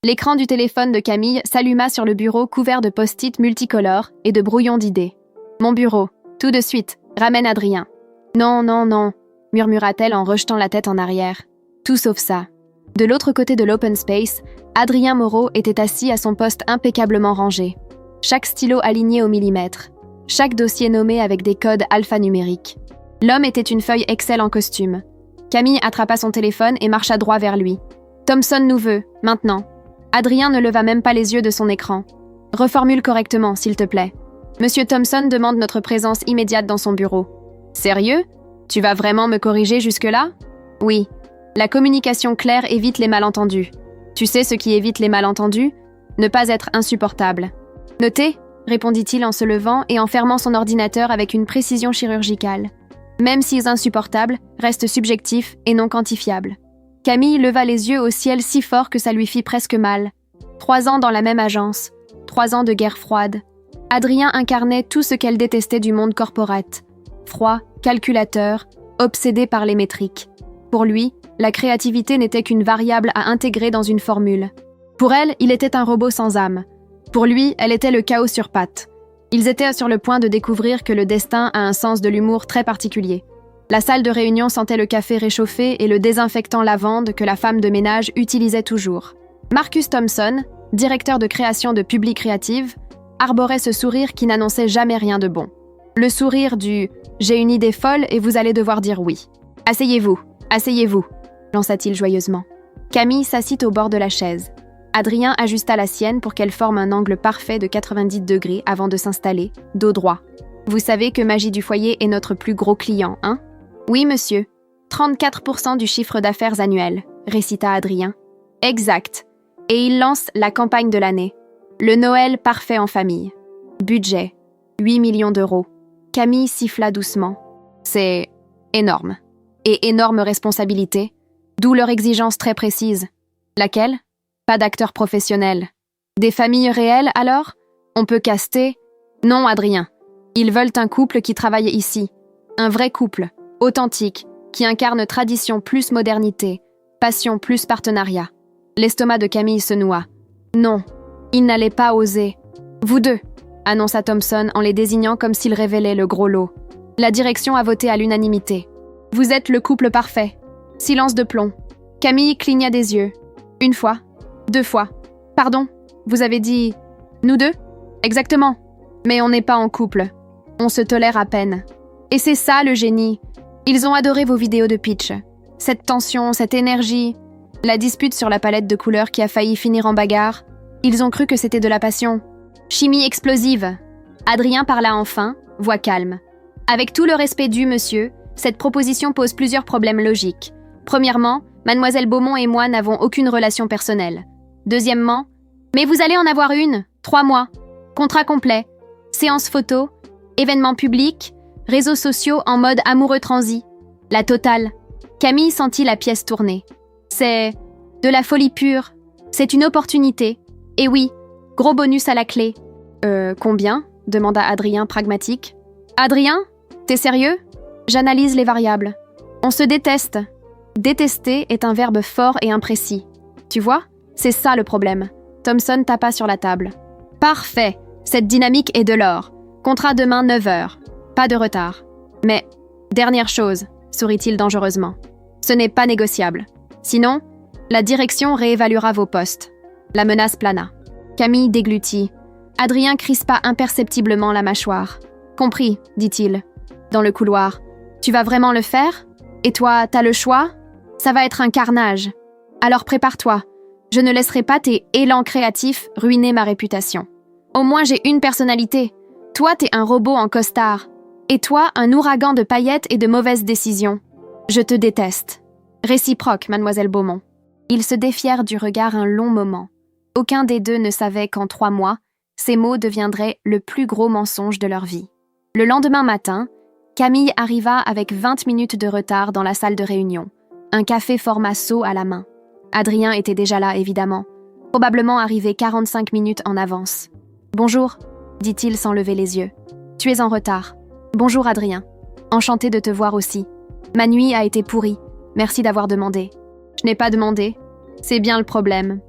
L'écran du téléphone de Camille s'alluma sur le bureau couvert de post-it multicolores et de brouillons d'idées. « Mon bureau, tout de suite, ramène Adrien. »« Non, non, non, » murmura-t-elle en rejetant la tête en arrière. Tout sauf ça. De l'autre côté de l'open space, Adrien Moreau était assis à son poste impeccablement rangé. Chaque stylo aligné au millimètre. Chaque dossier nommé avec des codes alphanumériques. L'homme était une feuille Excel en costume. Camille attrapa son téléphone et marcha droit vers lui. « Thompson nous veut, maintenant. » Adrien ne leva même pas les yeux de son écran. « Reformule correctement, s'il te plaît. Monsieur Thompson demande notre présence immédiate dans son bureau. »« Sérieux ? Tu vas vraiment me corriger jusque-là ? » ?»« Oui. La communication claire évite les malentendus. Tu sais ce qui évite les malentendus ? Ne pas être insupportable. »« Notez » répondit-il en se levant et en fermant son ordinateur avec une précision chirurgicale. Même si insupportable, reste subjectif et non quantifiable. Camille leva les yeux au ciel si fort que ça lui fit presque mal. 3 ans dans la même agence, 3 ans de guerre froide. Adrien incarnait tout ce qu'elle détestait du monde corporate. Froid, calculateur, obsédé par les métriques. Pour lui, la créativité n'était qu'une variable à intégrer dans une formule. Pour elle, il était un robot sans âme. Pour lui, elle était le chaos sur pattes. Ils étaient sur le point de découvrir que le destin a un sens de l'humour très particulier. La salle de réunion sentait le café réchauffé et le désinfectant lavande que la femme de ménage utilisait toujours. Marcus Thompson, directeur de création de Publi Creative, arborait ce sourire qui n'annonçait jamais rien de bon. Le sourire du « j'ai une idée folle et vous allez devoir dire oui ». « Asseyez-vous, asseyez-vous », lança-t-il joyeusement. Camille s'assit au bord de la chaise. Adrien ajusta la sienne pour qu'elle forme un angle parfait de 90 degrés avant de s'installer, dos droit. « Vous savez que Magie du foyer est notre plus gros client, hein ? » « Oui, monsieur. 34% du chiffre d'affaires annuel, » récita Adrien. « Exact. Et il lance la campagne de l'année. Le Noël parfait en famille. Budget, 8 millions d'euros. » Camille siffla doucement. « C'est énorme. Et énorme responsabilité, d'où leur exigence très précise. Laquelle ? Pas d'acteurs professionnels. Des familles réelles, alors ? On peut caster ? Non, Adrien. Ils veulent un couple qui travaille ici. Un vrai couple. Authentique, qui incarne tradition plus modernité, passion plus partenariat. » L'estomac de Camille se noua. « Non, il n'allait pas oser. »« Vous deux », annonça Thompson en les désignant comme s'il révélait le gros lot. La direction a voté à l'unanimité. « Vous êtes le couple parfait. » Silence de plomb. Camille cligna des yeux. « 1 fois. 2 fois. Pardon, vous avez dit... Nous deux ? Exactement. Mais on n'est pas en couple. On se tolère à peine. Et c'est ça le génie. Ils ont adoré vos vidéos de pitch. Cette tension, cette énergie, la dispute sur la palette de couleurs qui a failli finir en bagarre. Ils ont cru que c'était de la passion. Chimie explosive. Adrien parla enfin, voix calme. Avec tout le respect dû, monsieur, cette proposition pose plusieurs problèmes logiques. Premièrement, Mademoiselle Beaumont et moi n'avons aucune relation personnelle. Deuxièmement, mais vous allez en avoir une, 3 mois. Contrat complet, séance photo, événements publics, réseaux sociaux en mode amoureux transi. La totale. Camille sentit la pièce tourner. C'est de la folie pure. C'est une opportunité. Et oui, gros bonus à la clé. Combien ? Demanda Adrien pragmatique. Adrien ? T'es sérieux ? J'analyse les variables. On se déteste. Détester est un verbe fort et imprécis. Tu vois ? C'est ça le problème. Thompson tapa sur la table. Parfait. Cette dynamique est de l'or. Contrat demain 9h. Pas de retard. Mais, dernière chose, sourit-il dangereusement. Ce n'est pas négociable. Sinon, la direction réévaluera vos postes. La menace plana. Camille déglutit. Adrien crispa imperceptiblement la mâchoire. Compris, dit-il. Dans le couloir. Tu vas vraiment le faire ? Et toi, t'as le choix ? Ça va être un carnage. Alors prépare-toi. Je ne laisserai pas tes élans créatifs ruiner ma réputation. Au moins j'ai une personnalité. Toi, t'es un robot en costard. Et toi, un ouragan de paillettes et de mauvaises décisions. Je te déteste. Réciproque, mademoiselle Beaumont. Ils se défièrent du regard un long moment. Aucun des deux ne savait qu'en 3 mois, ces mots deviendraient le plus gros mensonge de leur vie. Le lendemain matin, Camille arriva avec 20 minutes de retard dans la salle de réunion, un café format seau à la main. Adrien était déjà là, évidemment, probablement arrivé 45 minutes en avance. « Bonjour », dit-il sans lever les yeux. « Tu es en retard. »« Bonjour Adrien. Enchanté de te voir aussi. Ma nuit a été pourrie. Merci d'avoir demandé. »« Je n'ai pas demandé. C'est bien le problème. »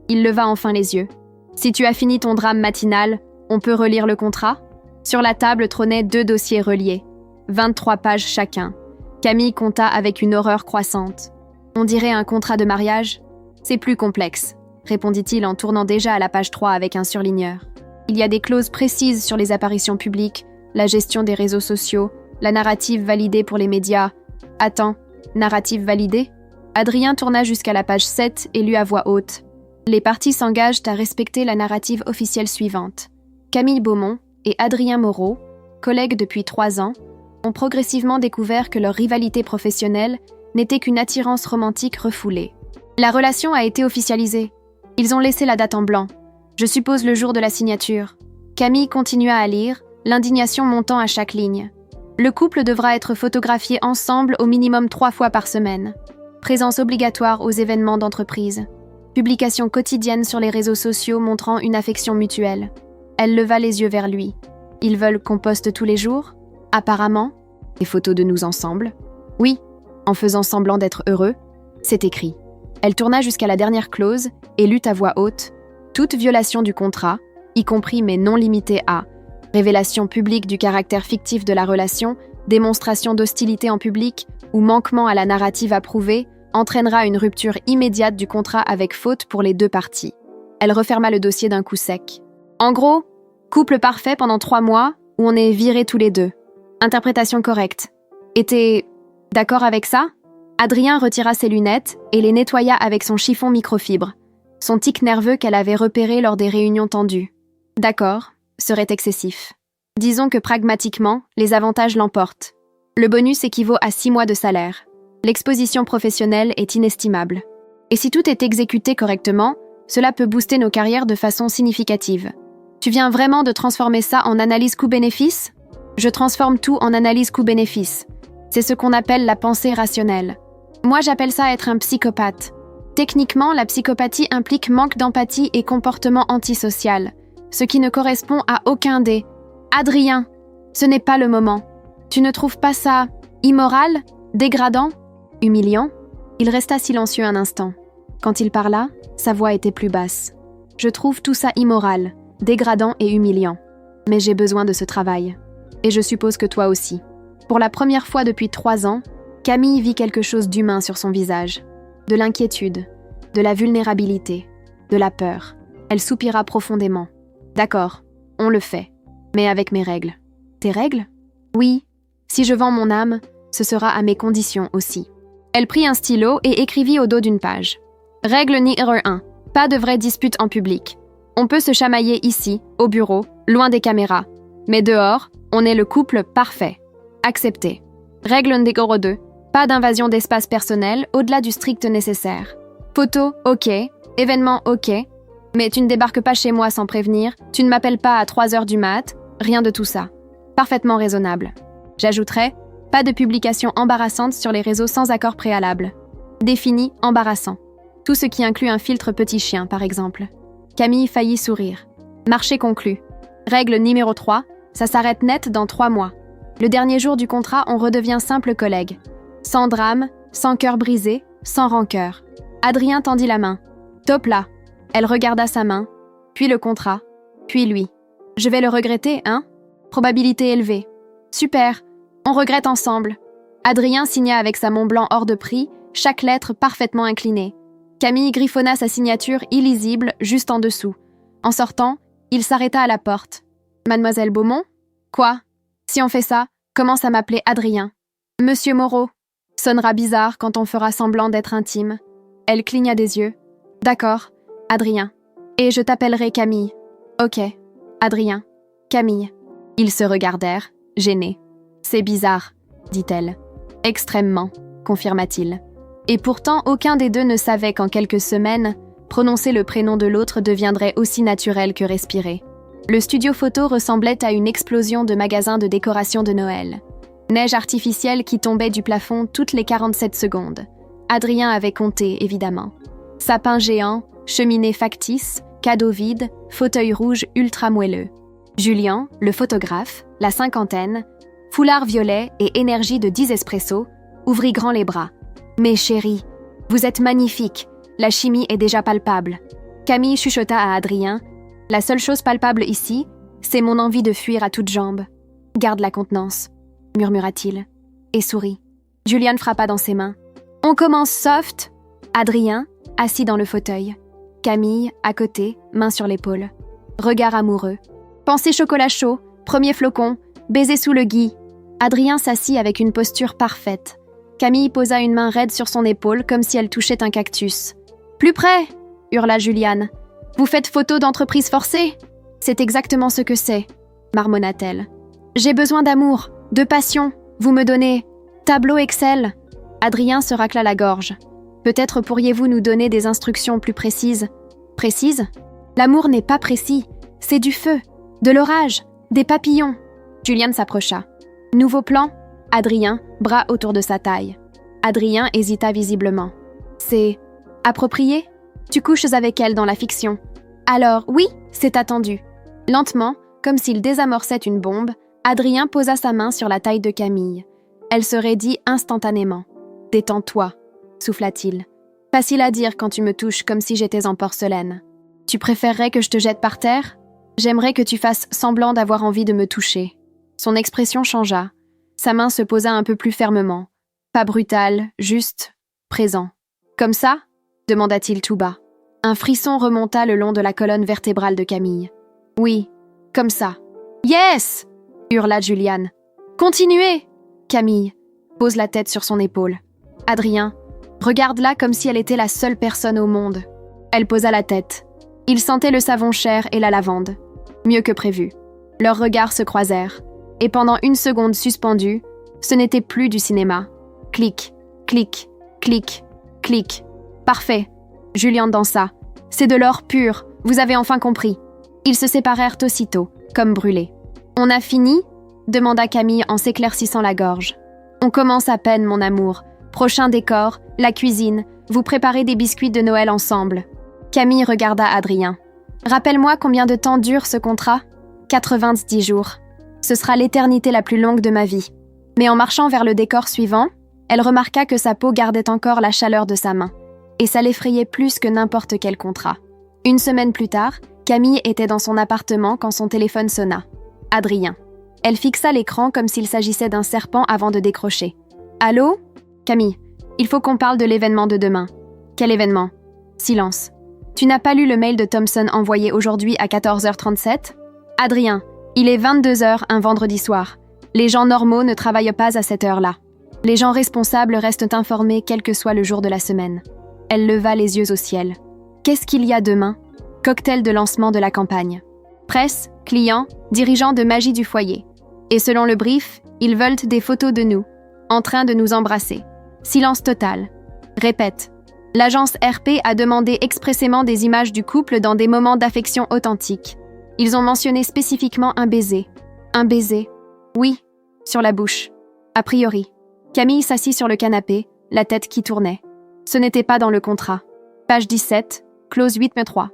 Il leva enfin les yeux. Si tu as fini ton drame matinal, on peut relire le contrat ? Sur la table trônaient 2 dossiers reliés, 23 pages chacun. Camille compta avec une horreur croissante. On dirait un contrat de mariage ? C'est plus complexe, répondit-il en tournant déjà à la page 3 avec un surligneur. Il y a des clauses précises sur les apparitions publiques, la gestion des réseaux sociaux, la narrative validée pour les médias. Attends, narrative validée ? Adrien tourna jusqu'à la page 7 et lut à voix haute. Les parties s'engagent à respecter la narrative officielle suivante. Camille Beaumont et Adrien Moreau, collègues depuis 3 ans, ont progressivement découvert que leur rivalité professionnelle n'était qu'une attirance romantique refoulée. La relation a été officialisée. Ils ont laissé la date en blanc. Je suppose le jour de la signature. Camille continua à lire, l'indignation montant à chaque ligne. Le couple devra être photographié ensemble au minimum 3 fois par semaine. Présence obligatoire aux événements d'entreprise. Publication quotidienne sur les réseaux sociaux montrant une affection mutuelle. Elle leva les yeux vers lui. Ils veulent qu'on poste tous les jours ? Apparemment. Des photos de nous ensemble ? Oui, en faisant semblant d'être heureux. C'est écrit. Elle tourna jusqu'à la dernière clause et lut à voix haute. Toute violation du contrat, y compris mais non limitée à révélation publique du caractère fictif de la relation, démonstration d'hostilité en public ou manquement à la narrative approuvée, entraînera une rupture immédiate du contrat avec faute pour les 2 parties. Elle referma le dossier d'un coup sec. En gros, couple parfait pendant 3 mois où on est virés tous les 2. Interprétation correcte. Et t'es d'accord avec ça ? Adrien retira ses lunettes et les nettoya avec son chiffon microfibre, son tic nerveux qu'elle avait repéré lors des réunions tendues. D'accord, serait excessif. Disons que pragmatiquement, les avantages l'emportent. Le bonus équivaut à 6 mois de salaire. L'exposition professionnelle est inestimable. Et si tout est exécuté correctement, cela peut booster nos carrières de façon significative. Tu viens vraiment de transformer ça en analyse coût-bénéfice ? Je transforme tout en analyse coût-bénéfice. C'est ce qu'on appelle la pensée rationnelle. Moi, j'appelle ça être un psychopathe. Techniquement, la psychopathie implique manque d'empathie et comportement antisocial, ce qui ne correspond à aucun des. Adrien, ce n'est pas le moment. Tu ne trouves pas ça immoral, dégradant, humiliant ? Il resta silencieux un instant. Quand il parla, sa voix était plus basse. Je trouve tout ça immoral, dégradant et humiliant. Mais j'ai besoin de ce travail. Et je suppose que toi aussi. Pour la première fois depuis 3 ans, Camille vit quelque chose d'humain sur son visage. De l'inquiétude, de la vulnérabilité, de la peur. Elle soupira profondément. D'accord, on le fait, mais avec mes règles. Tes règles ? Oui, si je vends mon âme, ce sera à mes conditions aussi. Elle prit un stylo et écrivit au dos d'une page. Règle numéro 1. Pas de vraie dispute en public. On peut se chamailler ici, au bureau, loin des caméras. Mais dehors, on est le couple parfait. Accepté. Règle numéro 2. Pas d'invasion d'espace personnel au-delà du strict nécessaire. Photo, ok. Événement, ok. Mais tu ne débarques pas chez moi sans prévenir, tu ne m'appelles pas à 3h du mat, rien de tout ça. Parfaitement raisonnable. J'ajouterais, pas de publication embarrassante sur les réseaux sans accord préalable. Défini, embarrassant. Tout ce qui inclut un filtre petit chien, par exemple. Camille faillit sourire. Marché conclu. Règle numéro 3, ça s'arrête net dans 3 mois. Le dernier jour du contrat, on redevient simple collègue. Sans drame, sans cœur brisé, sans rancœur. Adrien tendit la main. Top là. Elle regarda sa main, puis le contrat, puis lui. Je vais le regretter, hein ? Probabilité élevée. Super, on regrette ensemble. Adrien signa avec sa Mont Blanc hors de prix, chaque lettre parfaitement inclinée. Camille griffonna sa signature illisible juste en dessous. En sortant, il s'arrêta à la porte. Mademoiselle Beaumont ? Quoi ? Si on fait ça, commence à m'appeler Adrien. Monsieur Moreau. Sonnera bizarre quand on fera semblant d'être intime. Elle cligna des yeux. D'accord, Adrien. Et je t'appellerai Camille. Ok, Adrien. Camille. Ils se regardèrent, gênés. C'est bizarre, dit-elle. Extrêmement, confirma-t-il. Et pourtant, aucun des deux ne savait qu'en quelques semaines, prononcer le prénom de l'autre deviendrait aussi naturel que respirer. Le studio photo ressemblait à une explosion de magasins de décoration de Noël. Neige artificielle qui tombait du plafond toutes les 47 secondes. Adrien avait compté, évidemment. Sapin géant, cheminée factice, cadeaux vides, fauteuil rouge ultra moelleux. Julien, le photographe, la cinquantaine, foulard violet et énergie de 10 espressos, ouvrit grand les bras. « Mes chéris, vous êtes magnifiques, la chimie est déjà palpable. » Camille chuchota à Adrien. La seule chose palpable ici, c'est mon envie de fuir à toutes jambes. Garde la contenance, murmura-t-il, et sourit. Julian frappa dans ses mains. On commence soft. Adrien, assis dans le fauteuil. Camille, à côté, main sur l'épaule. Regard amoureux. Pensée chocolat chaud, premier flocon, baiser sous le gui. Adrien s'assit avec une posture parfaite. Camille posa une main raide sur son épaule comme si elle touchait un cactus. « Plus près !» hurla Juliane. « Vous faites photo d'entreprise forcée ?» « C'est exactement ce que c'est, » marmonna-t-elle. « J'ai besoin d'amour, de passion. Vous me donnez... Tableau Excel !» Adrien se racla la gorge. « Peut-être pourriez-vous nous donner des instructions plus précises. » « Précises ? L'amour n'est pas précis. C'est du feu, de l'orage, des papillons. » Juliane s'approcha. « Nouveau plan ?» Adrien, bras autour de sa taille. Adrien hésita visiblement. « C'est... approprié ? Tu couches avec elle dans la fiction. » « Alors, oui, c'est attendu. » Lentement, comme s'il désamorçait une bombe, Adrien posa sa main sur la taille de Camille. Elle se raidit instantanément. « Détends-toi, » souffla-t-il. « Facile à dire quand tu me touches comme si j'étais en porcelaine. Tu préférerais que je te jette par terre ? J'aimerais que tu fasses semblant d'avoir envie de me toucher. » Son expression changea. Sa main se posa un peu plus fermement. Pas brutal, juste, présent. « Comme ça ?» demanda-t-il tout bas. Un frisson remonta le long de la colonne vertébrale de Camille. « Oui, comme ça. »« Yes !» hurla Juliane. « Continuez !» Camille pose la tête sur son épaule. Adrien, regarde-la comme si elle était la seule personne au monde. Elle posa la tête. Il sentait le savon cher et la lavande. Mieux que prévu. Leurs regards se croisèrent. Et pendant une seconde suspendue, ce n'était plus du cinéma. Clic, clic, clic, clic. Parfait. Julian dansa. C'est de l'or pur, vous avez enfin compris. Ils se séparèrent aussitôt, comme brûlés. On a fini ? demanda Camille en s'éclaircissant la gorge. On commence à peine, mon amour. Prochain décor, la cuisine. Vous préparez des biscuits de Noël ensemble. Camille regarda Adrien. Rappelle-moi combien de temps dure ce contrat ? 90 jours. Ce sera l'éternité la plus longue de ma vie. Mais en marchant vers le décor suivant, elle remarqua que sa peau gardait encore la chaleur de sa main. Et ça l'effrayait plus que n'importe quel contrat. Une semaine plus tard, Camille était dans son appartement quand son téléphone sonna. Adrien. Elle fixa l'écran comme s'il s'agissait d'un serpent avant de décrocher. « Allô ? Camille, il faut qu'on parle de l'événement de demain. » « Quel événement ? » Silence. « Tu n'as pas lu le mail de Thompson envoyé aujourd'hui à 14h37 ? » « Adrien, il est 22h un vendredi soir. Les gens normaux ne travaillent pas à cette heure-là. Les gens responsables restent informés quel que soit le jour de la semaine. » Elle leva les yeux au ciel. « Qu'est-ce qu'il y a demain ? Cocktail de lancement de la campagne. Presse, clients, dirigeants de Magie du foyer. Et selon le brief, ils veulent des photos de nous, en train de nous embrasser. Silence total. Répète. L'agence RP a demandé expressément des images du couple dans des moments d'affection authentiques. Ils ont mentionné spécifiquement un baiser. Un baiser. Oui, sur la bouche. A priori. » Camille s'assit sur le canapé, la tête qui tournait. Ce n'était pas dans le contrat. Page 17, clause 8.3.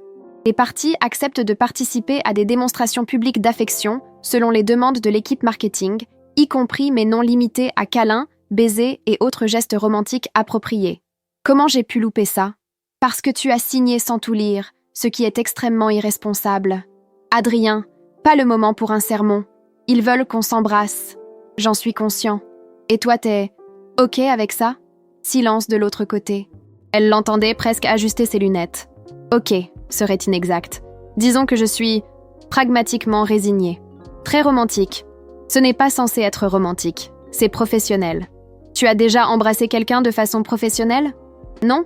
Les parties acceptent de participer à des démonstrations publiques d'affection selon les demandes de l'équipe marketing, y compris mais non limitées à câlins, baisers et autres gestes romantiques appropriés. Comment j'ai pu louper ça ? Parce que tu as signé sans tout lire, ce qui est extrêmement irresponsable. Adrien, pas le moment pour un sermon. Ils veulent qu'on s'embrasse. J'en suis conscient. Et toi, t'es OK avec ça ? Silence de l'autre côté. Elle l'entendait presque ajuster ses lunettes. OK, serait inexact. Disons que je suis pragmatiquement résignée. Très romantique. Ce n'est pas censé être romantique. C'est professionnel. Tu as déjà embrassé quelqu'un de façon professionnelle ? Non ?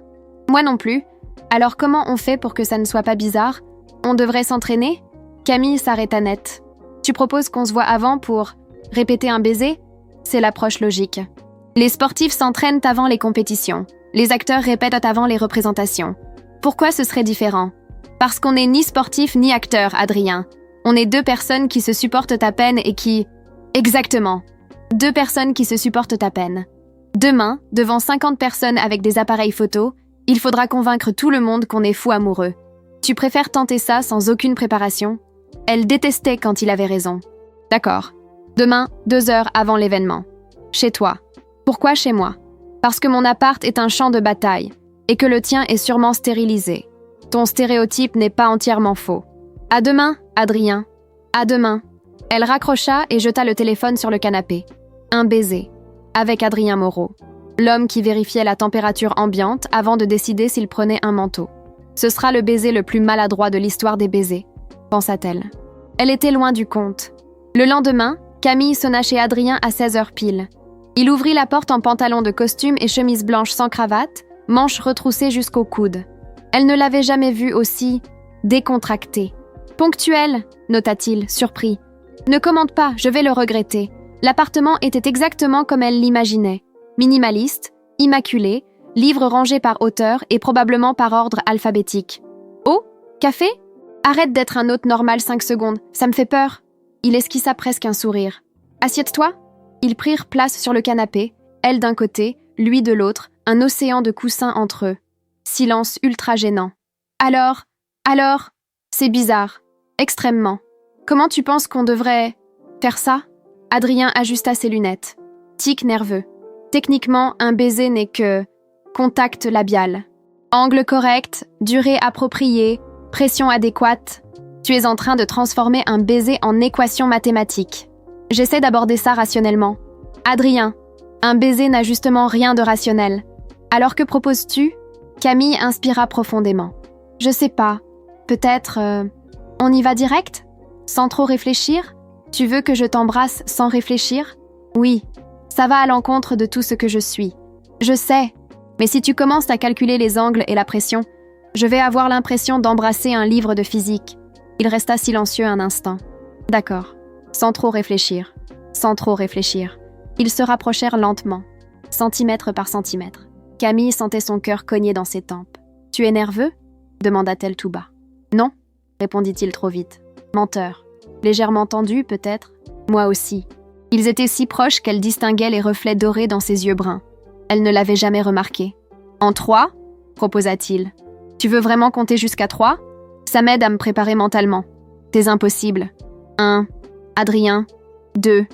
Moi non plus. Alors comment on fait pour que ça ne soit pas bizarre ? On devrait s'entraîner ? Camille s'arrêta net. Tu proposes qu'on se voit avant pour répéter un baiser ? C'est l'approche logique. Les sportifs s'entraînent avant les compétitions. Les acteurs répètent avant les représentations. Pourquoi ce serait différent ? Parce qu'on n'est ni sportif ni acteur, Adrien. On est deux personnes qui se supportent à peine et qui... Exactement. 2 personnes qui se supportent à peine. Demain, devant 50 personnes avec des appareils photo, il faudra convaincre tout le monde qu'on est fou amoureux. Tu préfères tenter ça sans aucune préparation ? Elle détestait quand il avait raison. D'accord. Demain, 2 heures avant l'événement. Chez toi. Pourquoi chez moi ? Parce que mon appart est un champ de bataille et que le tien est sûrement stérilisé. Ton stéréotype n'est pas entièrement faux. À demain, Adrien. À demain. Elle raccrocha et jeta le téléphone sur le canapé. Un baiser. Avec Adrien Moreau. L'homme qui vérifiait la température ambiante avant de décider s'il prenait un manteau. Ce sera le baiser le plus maladroit de l'histoire des baisers, pensa-t-elle. Elle était loin du compte. Le lendemain, Camille sonna chez Adrien à 16h pile. Il ouvrit la porte en pantalon de costume et chemise blanche sans cravate, manches retroussées jusqu'au coude. Elle ne l'avait jamais vu aussi décontracté. « Ponctuel », nota-t-il, surpris. « Ne commande pas, je vais le regretter. » L'appartement était exactement comme elle l'imaginait. Minimaliste, immaculé, livres rangés par auteur et probablement par ordre alphabétique. « Oh, café ? Arrête d'être un hôte normal 5 secondes, ça me fait peur. » Il esquissa presque un sourire. « Assieds-toi » Ils prirent place sur le canapé, elle d'un côté, lui de l'autre, un océan de coussins entre eux. Silence ultra gênant. Alors, c'est bizarre. Extrêmement. Comment tu penses qu'on devrait faire ça ? Adrien ajusta ses lunettes. Tic nerveux. Techniquement, un baiser n'est que contact labial. Angle correct, durée appropriée, pression adéquate. Tu es en train de transformer un baiser en équation mathématique. J'essaie d'aborder ça rationnellement. Adrien, un baiser n'a justement rien de rationnel. Alors que proposes-tu ? Camille inspira profondément. Je sais pas. Peut-être... on y va direct ? Sans trop réfléchir ? Tu veux que je t'embrasse sans réfléchir ? Oui. Ça va à l'encontre de tout ce que je suis. Je sais. Mais si tu commences à calculer les angles et la pression, je vais avoir l'impression d'embrasser un livre de physique. Il resta silencieux un instant. D'accord. Sans trop réfléchir. Sans trop réfléchir. Ils se rapprochèrent lentement, centimètre par centimètre. Camille sentait son cœur cogner dans ses tempes. « Tu es nerveux ?» demanda-t-elle tout bas. « Non », répondit-il trop vite. « Menteur. Légèrement tendu, peut-être. Moi aussi. » Ils étaient si proches qu'elle distinguait les reflets dorés dans ses yeux bruns. Elle ne l'avait jamais remarqué. « En 3 ?» proposa-t-il. « Tu veux vraiment compter jusqu'à 3 ? Ça m'aide à me préparer mentalement. T'es impossible. 1. Adrien. 2.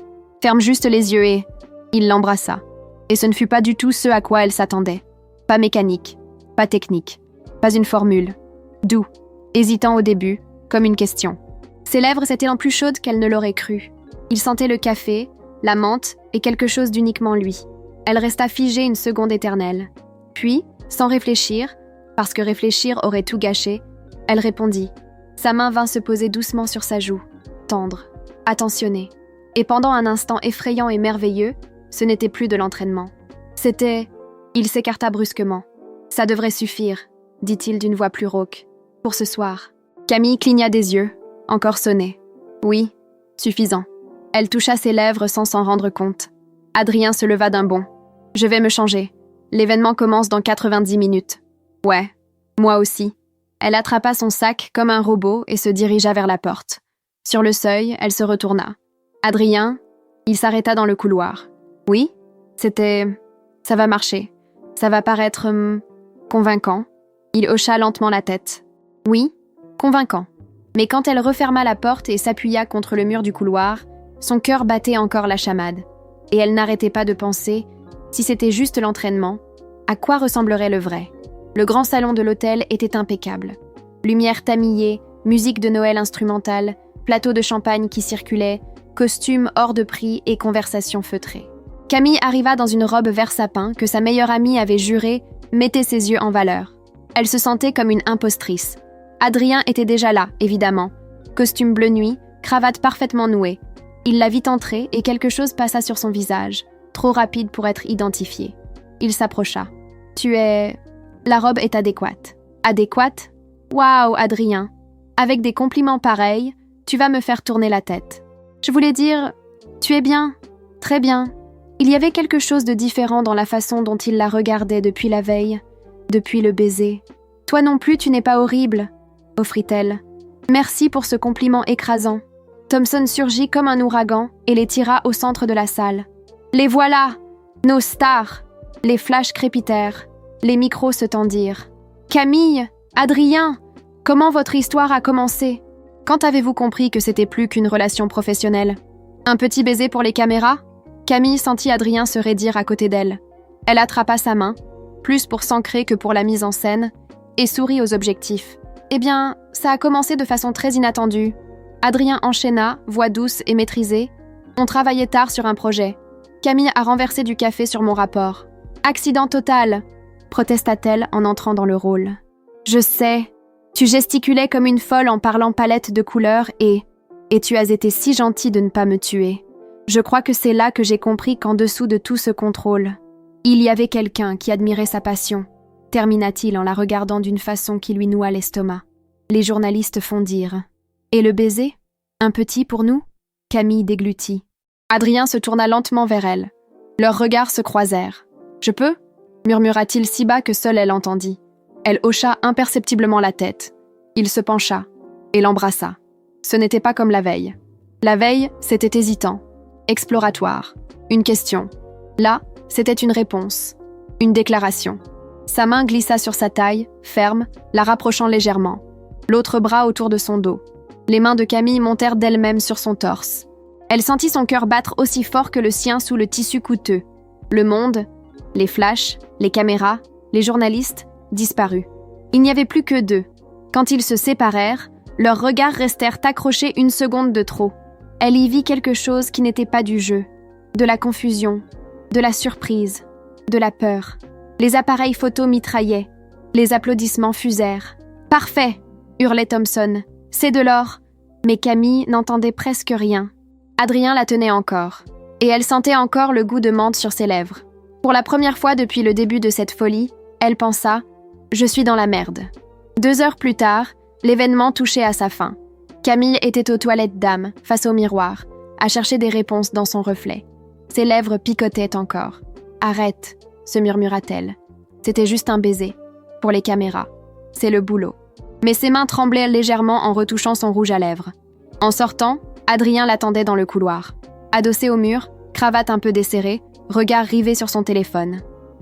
Ferme juste les yeux et... » Il l'embrassa. Et ce ne fut pas du tout ce à quoi elle s'attendait. Pas mécanique, pas technique, pas une formule. Doux, hésitant au début, comme une question. Ses lèvres étaient en plus chaudes qu'elle ne l'aurait cru. Il sentait le café, la menthe et quelque chose d'uniquement lui. Elle resta figée une seconde éternelle. Puis, sans réfléchir, parce que réfléchir aurait tout gâché, elle répondit. Sa main vint se poser doucement sur sa joue, tendre, attentionnée. Et pendant un instant effrayant et merveilleux, ce n'était plus de l'entraînement. C'était... Il s'écarta brusquement. « Ça devrait suffire », dit-il d'une voix plus rauque. « Pour ce soir. » Camille cligna des yeux, encore sonnée. « Oui, suffisant. » Elle toucha ses lèvres sans s'en rendre compte. Adrien se leva d'un bond. « Je vais me changer. L'événement commence dans 90 minutes. »« Ouais, moi aussi. » Elle attrapa son sac comme un robot et se dirigea vers la porte. Sur le seuil, elle se retourna. « Adrien ?» Il s'arrêta dans le couloir. « Oui ?» C'était... « Ça va marcher. Ça va paraître... convaincant. » Il hocha lentement la tête. « Oui, convaincant. » Mais quand elle referma la porte et s'appuya contre le mur du couloir, son cœur battait encore la chamade. Et elle n'arrêtait pas de penser, si c'était juste l'entraînement, à quoi ressemblerait le vrai ? Le grand salon de l'hôtel était impeccable. Lumière tamisée, musique de Noël instrumentale, plateau de champagne qui circulait, costumes hors de prix et conversation feutrée. Camille arriva dans une robe vert sapin que sa meilleure amie avait juré mettait ses yeux en valeur. Elle se sentait comme une impostrice. Adrien était déjà là, évidemment. Costume bleu nuit, cravate parfaitement nouée. Il la vit entrer et quelque chose passa sur son visage, trop rapide pour être identifié. Il s'approcha. « Tu es... La robe est adéquate. »« Adéquate ? Waouh, Adrien. Avec des compliments pareils, tu vas me faire tourner la tête. Je voulais dire... Tu es bien. Très bien. » Il y avait quelque chose de différent dans la façon dont il la regardait depuis la veille, depuis le baiser. « Toi non plus, tu n'es pas horrible, » offrit-elle. « Merci pour ce compliment écrasant. » Thompson surgit comme un ouragan et les tira au centre de la salle. « Les voilà ! Nos stars !» Les flashs crépitèrent. Les micros se tendirent. « Camille, Adrien, comment votre histoire a commencé ? Quand avez-vous compris que c'était plus qu'une relation professionnelle ? Un petit baiser pour les caméras ? » Camille sentit Adrien se raidir à côté d'elle. Elle attrapa sa main, plus pour s'ancrer que pour la mise en scène, et sourit aux objectifs. Eh bien, ça a commencé de façon très inattendue. Adrien enchaîna, voix douce et maîtrisée. On travaillait tard sur un projet. Camille a renversé du café sur mon rapport. Accident total, protesta-t-elle en entrant dans le rôle. Je sais. Tu gesticulais comme une folle en parlant palette de couleurs et tu as été si gentil de ne pas me tuer. Je crois que c'est là que j'ai compris qu'en dessous de tout ce contrôle, il y avait quelqu'un qui admirait sa passion, termina-t-il en la regardant d'une façon qui lui noua l'estomac. Les journalistes fondirent. Et le baiser? Un petit pour nous? Camille déglutit. Adrien se tourna lentement vers elle. Leurs regards se croisèrent. Je peux? Murmura-t-il si bas que seule elle entendit. Elle hocha imperceptiblement la tête. Il se pencha et l'embrassa. Ce n'était pas comme la veille. La veille, c'était hésitant, exploratoire, une question. Là, c'était une réponse, une déclaration. Sa main glissa sur sa taille, ferme, la rapprochant légèrement. L'autre bras autour de son dos. Les mains de Camille montèrent d'elles-mêmes sur son torse. Elle sentit son cœur battre aussi fort que le sien sous le tissu coûteux. Le monde, les flashs, les caméras, les journalistes, disparus. Il n'y avait plus que deux. Quand ils se séparèrent, leurs regards restèrent accrochés une seconde de trop. Elle y vit quelque chose qui n'était pas du jeu. De la confusion, de la surprise, de la peur. Les appareils photo mitraillaient. Les applaudissements fusèrent. « Parfait !» hurlait Thompson. « C'est de l'or !» Mais Camille n'entendait presque rien. Adrien la tenait encore. Et elle sentait encore le goût de menthe sur ses lèvres. Pour la première fois depuis le début de cette folie, elle pensa « Je suis dans la merde ». 2 heures plus tard, l'événement touchait à sa fin. Camille était aux toilettes d'âme, face au miroir, à chercher des réponses dans son reflet. Ses lèvres picotaient encore. « Arrête », se murmura-t-elle. C'était juste un baiser. Pour les caméras. C'est le boulot. Mais ses mains tremblaient légèrement en retouchant son rouge à lèvres. En sortant, Adrien l'attendait dans le couloir. Adossé au mur, cravate un peu desserrée, regard rivé sur son téléphone.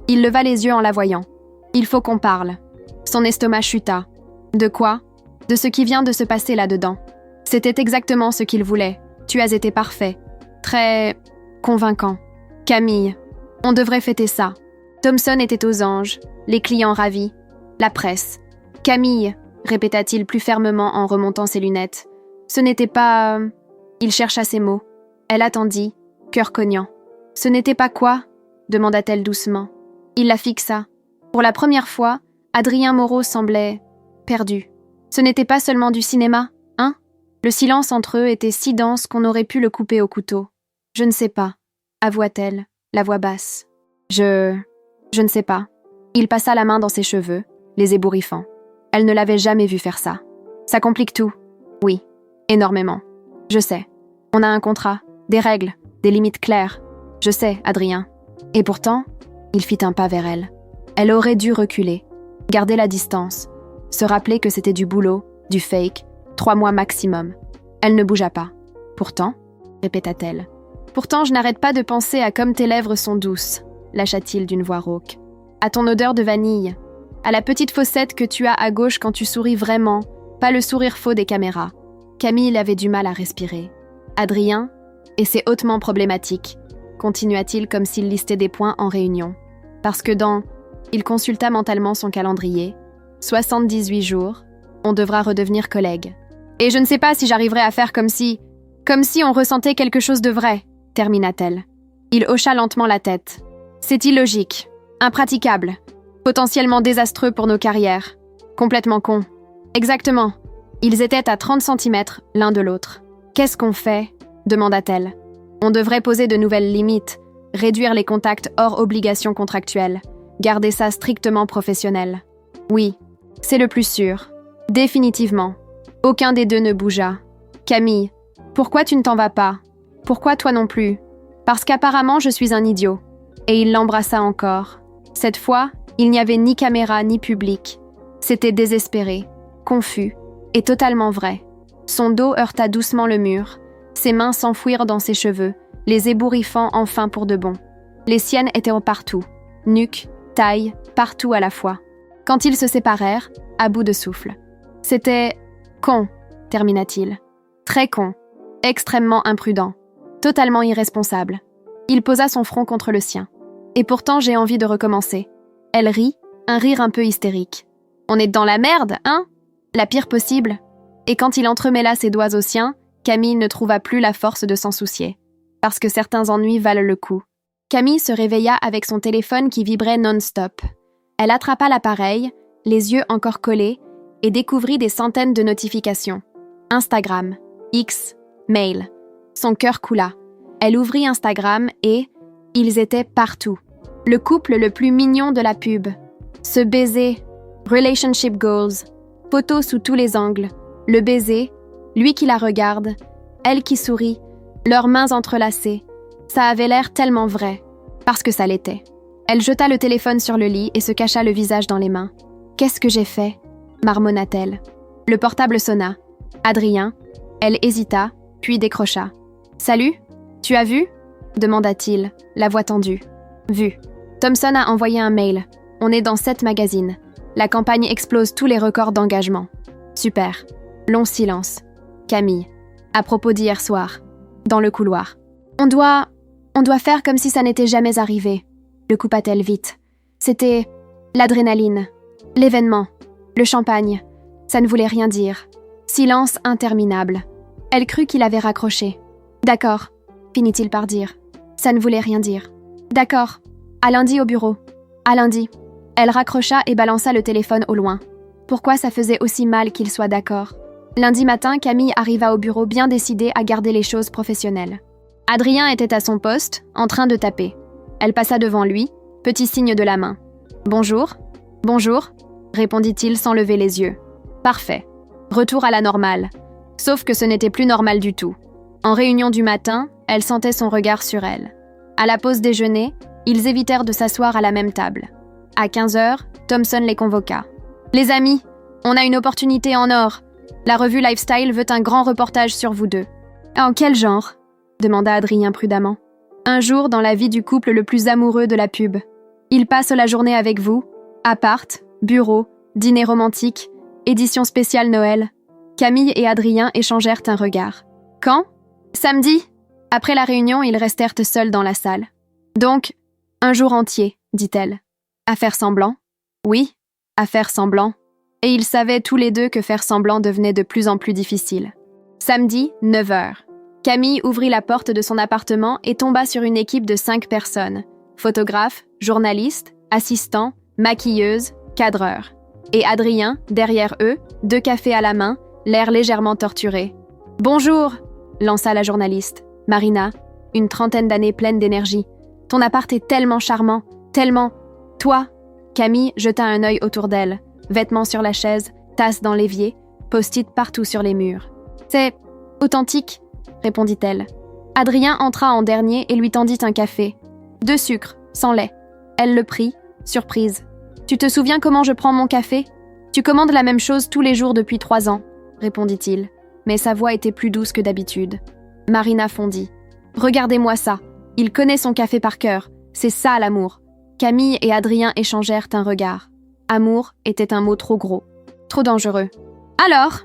Il leva les yeux en la voyant. « Il faut qu'on parle. » Son estomac chuta. De quoi? De ce qui vient de se passer là-dedans. C'était exactement ce qu'il voulait. Tu as été parfait. Très convaincant. Camille, on devrait fêter ça. Thompson était aux anges, les clients ravis, la presse. Camille, répéta-t-il plus fermement en remontant ses lunettes. Ce n'était pas... Il chercha ses mots. Elle attendit, cœur cognant. Ce n'était pas quoi? Demanda-t-elle doucement. Il la fixa. Pour la première fois, Adrien Moreau semblait perdu. Ce n'était pas seulement du cinéma, hein? Le silence entre eux était si dense qu'on aurait pu le couper au couteau. Je ne sais pas, avoua-t-elle, la voix basse. Je ne sais pas. Il passa la main dans ses cheveux, les ébouriffant. Elle ne l'avait jamais vu faire ça. Ça complique tout. Oui, énormément. Je sais. On a un contrat, des règles, des limites claires. Je sais, Adrien. Et pourtant, il fit un pas vers elle. Elle aurait dû reculer, garder la distance, se rappeler que c'était du boulot, du fake, 3 mois maximum. Elle ne bougea pas. Pourtant, répéta-t-elle. Pourtant, je n'arrête pas de penser à comme tes lèvres sont douces, lâcha-t-il d'une voix rauque. À ton odeur de vanille, à la petite fossette que tu as à gauche quand tu souris vraiment, pas le sourire faux des caméras. Camille avait du mal à respirer. Adrien, et c'est hautement problématique, continua-t-il comme s'il listait des points en réunion. Parce que il consulta mentalement son calendrier. 78 jours, on devra redevenir collègues. Et je ne sais pas si j'arriverai à faire comme si on ressentait quelque chose de vrai, termina-t-elle. Il hocha lentement la tête. C'est illogique, impraticable, potentiellement désastreux pour nos carrières. Complètement con. Exactement. Ils étaient à 30 centimètres l'un de l'autre. Qu'est-ce qu'on fait? Demanda-t-elle. On devrait poser de nouvelles limites, réduire les contacts hors obligations contractuelles, garder ça strictement professionnel. Oui, c'est le plus sûr. Définitivement. Aucun des deux ne bougea. Camille, pourquoi tu ne t'en vas pas? Pourquoi toi non plus? Parce qu'apparemment je suis un idiot. Et il l'embrassa encore. Cette fois, il n'y avait ni caméra ni public. C'était désespéré, confus et totalement vrai. Son dos heurta doucement le mur. Ses mains s'enfouirent dans ses cheveux, les ébouriffant enfin pour de bon. Les siennes étaient partout. Nuque, taille, partout à la fois. Quand ils se séparèrent, à bout de souffle. C'était con, termina-t-il. Très con, extrêmement imprudent, totalement irresponsable. Il posa son front contre le sien. Et pourtant, j'ai envie de recommencer. Elle rit, un rire un peu hystérique. On est dans la merde, hein? La pire possible. Et quand il entremêla ses doigts aux siens, Camille ne trouva plus la force de s'en soucier. Parce que certains ennuis valent le coup. Camille se réveilla avec son téléphone qui vibrait non-stop. Elle attrapa l'appareil, les yeux encore collés, et découvrit des centaines de notifications. Instagram, X, mail. Son cœur coula. Elle ouvrit Instagram et ils étaient partout. Le couple le plus mignon de la pub. Ce baiser, relationship goals, photos sous tous les angles. Le baiser, lui qui la regarde, elle qui sourit, leurs mains entrelacées. Ça avait l'air tellement vrai, parce que ça l'était. Elle jeta le téléphone sur le lit et se cacha le visage dans les mains. « Qu'est-ce que j'ai fait ?» marmonna-t-elle. Le portable sonna. Adrien. Elle hésita, puis décrocha. « Salut, tu as vu ?» demanda-t-il, la voix tendue. « Vu. Thomson a envoyé un mail. On est dans 7 magazines. La campagne explose tous les records d'engagement. Super. » Long silence. Camille. À propos d'hier soir. Dans le couloir. On doit faire comme si ça n'était jamais arrivé. Le coupa-t-elle vite. C'était l'adrénaline, l'événement, le champagne. Ça ne voulait rien dire. Silence interminable. Elle crut qu'il avait raccroché. D'accord, finit-il par dire. Ça ne voulait rien dire. D'accord. À lundi au bureau. À lundi. Elle raccrocha et balança le téléphone au loin. Pourquoi ça faisait aussi mal qu'il soit d'accord? Lundi matin, Camille arriva au bureau bien décidée à garder les choses professionnelles. Adrien était à son poste, en train de taper. Elle passa devant lui, petit signe de la main. « Bonjour. »« Bonjour. » répondit-il sans lever les yeux. « Parfait. Retour à la normale. » Sauf que ce n'était plus normal du tout. En réunion du matin, elle sentait son regard sur elle. À la pause déjeuner, ils évitèrent de s'asseoir à la même table. À 15h, Thomson les convoqua. « Les amis, on a une opportunité en or. La revue Lifestyle veut un grand reportage sur vous deux. »« En quel genre ?» demanda Adrien prudemment. « Un jour dans la vie du couple le plus amoureux de la pub. Il passe la journée avec vous. Appart, bureau, dîner romantique, édition spéciale Noël. » Camille et Adrien échangèrent un regard. « Quand ?»« Samedi. » Après la réunion, ils restèrent seuls dans la salle. « Donc, un jour entier, dit-elle. À faire semblant ? Oui, à faire semblant. Et ils savaient tous les deux que faire semblant devenait de plus en plus difficile. Samedi, 9h. Camille ouvrit la porte de son appartement et tomba sur une équipe de 5 personnes. Photographes, journalistes, assistants, maquilleuses, cadreurs. Et Adrien, derrière eux, 2 cafés à la main, l'air légèrement torturé. « Bonjour !» lança la journaliste. Marina, une trentaine d'années pleine d'énergie. « Ton appart est tellement charmant, tellement... Toi !» Camille jeta un œil autour d'elle. Vêtements sur la chaise, tasses dans l'évier, post-it partout sur les murs. « C'est authentique !» répondit-elle. Adrien entra en dernier et lui tendit un café. 2 sucres, sans lait. Elle le prit, surprise. « Tu te souviens comment je prends mon café ? Tu commandes la même chose tous les jours depuis 3 ans, répondit-il. Mais sa voix était plus douce que d'habitude. Marina fondit. « Regardez-moi ça. Il connaît son café par cœur. C'est ça l'amour. » Camille et Adrien échangèrent un regard. Amour était un mot trop gros, trop dangereux. « Alors ?»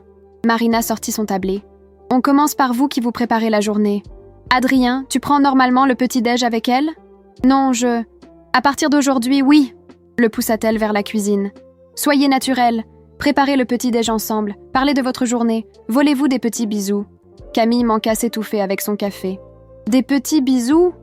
Marina sortit son tablé. « On commence par vous qui vous préparez la journée. Adrien, tu prends normalement le petit-déj avec elle ? » « Non, je... »« À partir d'aujourd'hui, oui !» le poussa-t-elle vers la cuisine. « Soyez naturel. Préparez le petit-déj ensemble. Parlez de votre journée. Volez-vous des petits bisous. » Camille manqua s'étouffer avec son café. « Des petits bisous ?»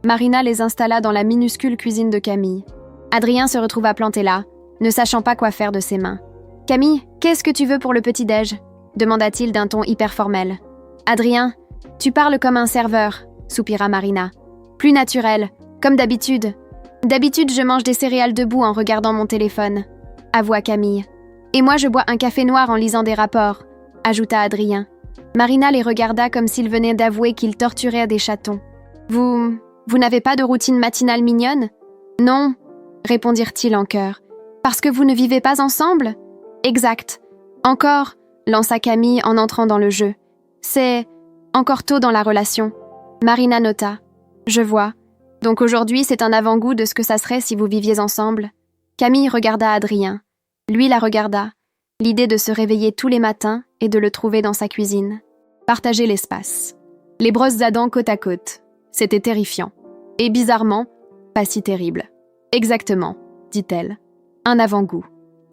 Marina les installa dans la minuscule cuisine de Camille. Adrien se retrouva planté là, ne sachant pas quoi faire de ses mains. « Camille, qu'est-ce que tu veux pour le petit-déj ?» demanda-t-il d'un ton hyper formel. « Adrien, tu parles comme un serveur, » soupira Marina. « Plus naturel, comme d'habitude. D'habitude, je mange des céréales debout en regardant mon téléphone, » avoua Camille. « Et moi, je bois un café noir en lisant des rapports, » ajouta Adrien. Marina les regarda comme s'ils venaient d'avouer qu'ils torturaient des chatons. « Vous n'avez pas de routine matinale mignonne ? » ?»« Non, » répondirent-ils en chœur. « Parce que vous ne vivez pas ensemble ? » ?»« Exact. Encore, » lança Camille en entrant dans le jeu. « C'est encore tôt dans la relation. » Marina nota. « Je vois. Donc aujourd'hui, c'est un avant-goût de ce que ça serait si vous viviez ensemble. » Camille regarda Adrien. Lui la regarda. L'idée de se réveiller tous les matins et de le trouver dans sa cuisine. Partager l'espace. Les brosses à dents côte à côte. C'était terrifiant. Et bizarrement, pas si terrible. « Exactement, dit-elle. Un avant-goût. »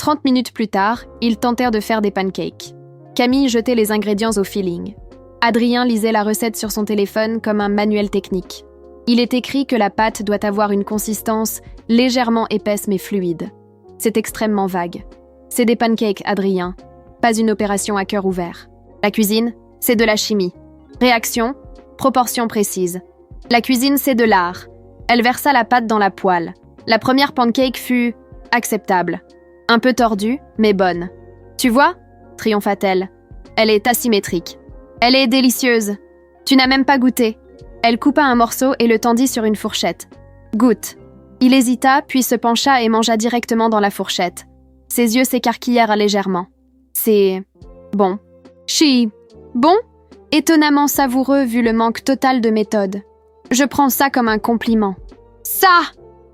30 minutes plus tard, ils tentèrent de faire des pancakes. Camille jetait les ingrédients au feeling. Adrien lisait la recette sur son téléphone comme un manuel technique. Il est écrit que la pâte doit avoir une consistance légèrement épaisse mais fluide. C'est extrêmement vague. C'est des pancakes, Adrien, pas une opération à cœur ouvert. La cuisine, c'est de la chimie. Réaction, proportion précise. La cuisine, c'est de l'art. Elle versa la pâte dans la poêle. La première pancake fut acceptable. Un peu tordue, mais bonne. Tu vois, triompha-t-elle. Elle est asymétrique. Elle est délicieuse. Tu n'as même pas goûté. Elle coupa un morceau et le tendit sur une fourchette. Goûte. Il hésita, puis se pencha et mangea directement dans la fourchette. Ses yeux s'écarquillèrent légèrement. C'est bon. Bon? Étonnamment savoureux vu le manque total de méthode. Je prends ça comme un compliment. Ça!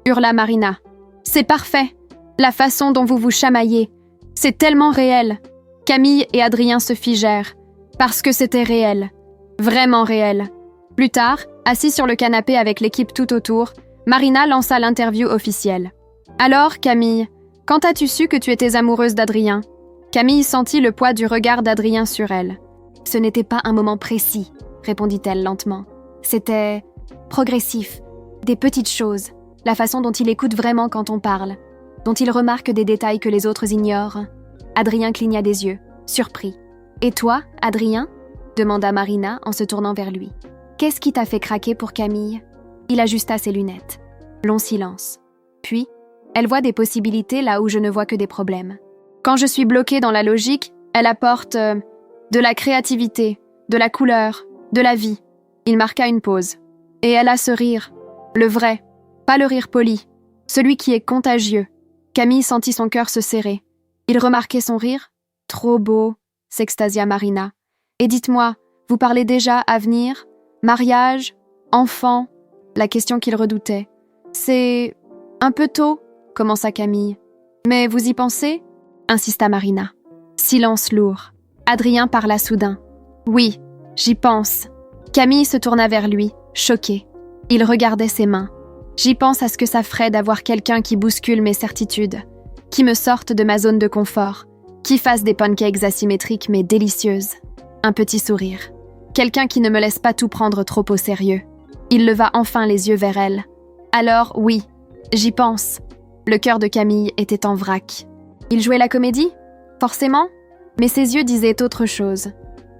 Hurla Marina. C'est parfait. La façon dont vous vous chamaillez. C'est tellement réel. Camille et Adrien se figèrent. Parce que c'était réel. Vraiment réel. Plus tard, assis sur le canapé avec l'équipe tout autour, Marina lança l'interview officielle. Alors, Camille, quand as-tu su que tu étais amoureuse d'Adrien? Camille sentit le poids du regard d'Adrien sur elle. Ce n'était pas un moment précis, répondit-elle lentement. C'était progressif, des petites choses, la façon dont il écoute vraiment quand on parle, dont il remarque des détails que les autres ignorent. Adrien cligna des yeux, surpris. « Et toi, Adrien ?» demanda Marina en se tournant vers lui. « Qu'est-ce qui t'a fait craquer pour Camille ?» Il ajusta ses lunettes. Long silence. Puis, elle voit des possibilités là où je ne vois que des problèmes. Quand je suis bloquée dans la logique, elle apporte de la créativité, de la couleur, de la vie. Il marqua une pause. Et elle a ce rire, le vrai, pas le rire poli, celui qui est contagieux. Camille sentit son cœur se serrer. Il remarquait son rire. Trop beau, s'extasia Marina. Et dites-moi, vous parlez déjà avenir, mariage, enfant, la question qu'il redoutait. C'est un peu tôt, commença Camille. Mais vous y pensez? Insista Marina. Silence lourd. Adrien parla soudain. Oui, j'y pense. Camille se tourna vers lui, choquée. Il regardait ses mains. J'y pense à ce que ça ferait d'avoir quelqu'un qui bouscule mes certitudes, qui me sorte de ma zone de confort, qui fasse des pancakes asymétriques mais délicieuses. Un petit sourire. Quelqu'un qui ne me laisse pas tout prendre trop au sérieux. Il leva enfin les yeux vers elle. Alors, oui, j'y pense. Le cœur de Camille était en vrac. Il jouait la comédie? Forcément? Mais ses yeux disaient autre chose.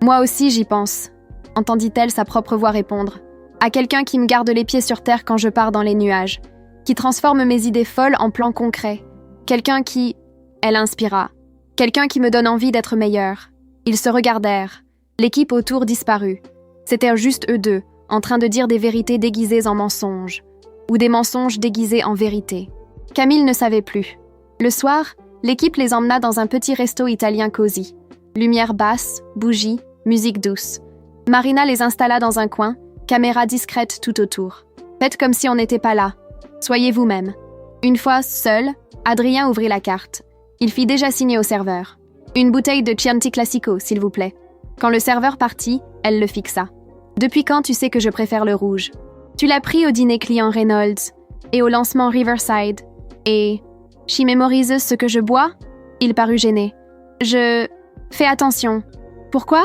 Moi aussi, j'y pense, entendit-elle sa propre voix répondre. À quelqu'un qui me garde les pieds sur terre quand je pars dans les nuages, qui transforme mes idées folles en plans concrets. Quelqu'un qui... Elle inspira. Quelqu'un qui me donne envie d'être meilleure. Ils se regardèrent. L'équipe autour disparut. C'étaient juste eux deux, en train de dire des vérités déguisées en mensonges, ou des mensonges déguisés en vérité. Camille ne savait plus. Le soir, l'équipe les emmena dans un petit resto italien cosy. Lumière basse, bougies, musique douce. Marina les installa dans un coin, caméra discrète tout autour. Faites comme si on n'était pas là. Soyez vous-même. Une fois seul, Adrien ouvrit la carte. Il fit déjà signer au serveur. Une bouteille de Chianti Classico, s'il vous plaît. Quand le serveur partit, elle le fixa. Depuis quand tu sais que je préfère le rouge? Tu l'as pris au dîner client Reynolds et au lancement Riverside. Et j'y mémorise ce que je bois? Il parut gêné. Je... Fais attention. Pourquoi?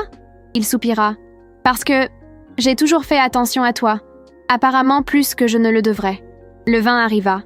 Il soupira. Parce que j'ai toujours fait attention à toi. Apparemment plus que je ne le devrais. Le vin arriva.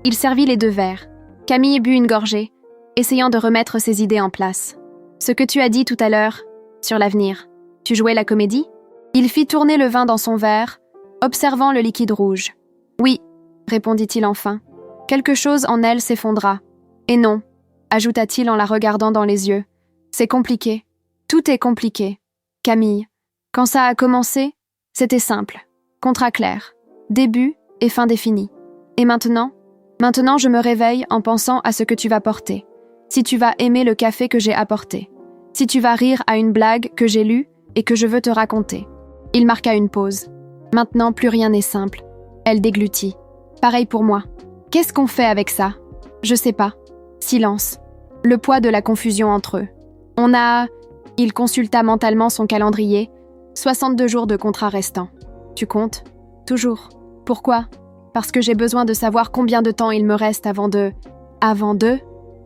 Il servit les 2 verres. Camille but une gorgée, essayant de remettre ses idées en place. Ce que tu as dit tout à l'heure, sur l'avenir. Tu jouais la comédie? Il fit tourner le vin dans son verre, observant le liquide rouge. Oui, répondit-il enfin. Quelque chose en elle s'effondra. Et non, ajouta-t-il en la regardant dans les yeux. C'est compliqué. Tout est compliqué. Camille, quand ça a commencé, c'était simple. Contrat clair. Début et fin définie. Et maintenant? Maintenant, je me réveille en pensant à ce que tu vas porter. Si tu vas aimer le café que j'ai apporté. Si tu vas rire à une blague que j'ai lue et que je veux te raconter. Il marqua une pause. Maintenant, plus rien n'est simple. Elle déglutit. Pareil pour moi. Qu'est-ce qu'on fait avec ça? Je sais pas. Silence. Le poids de la confusion entre eux. On a... Il consulta mentalement son calendrier. 62 jours de contrat restants. Tu comptes? Toujours. Pourquoi? Parce que j'ai besoin de savoir combien de temps il me reste avant de...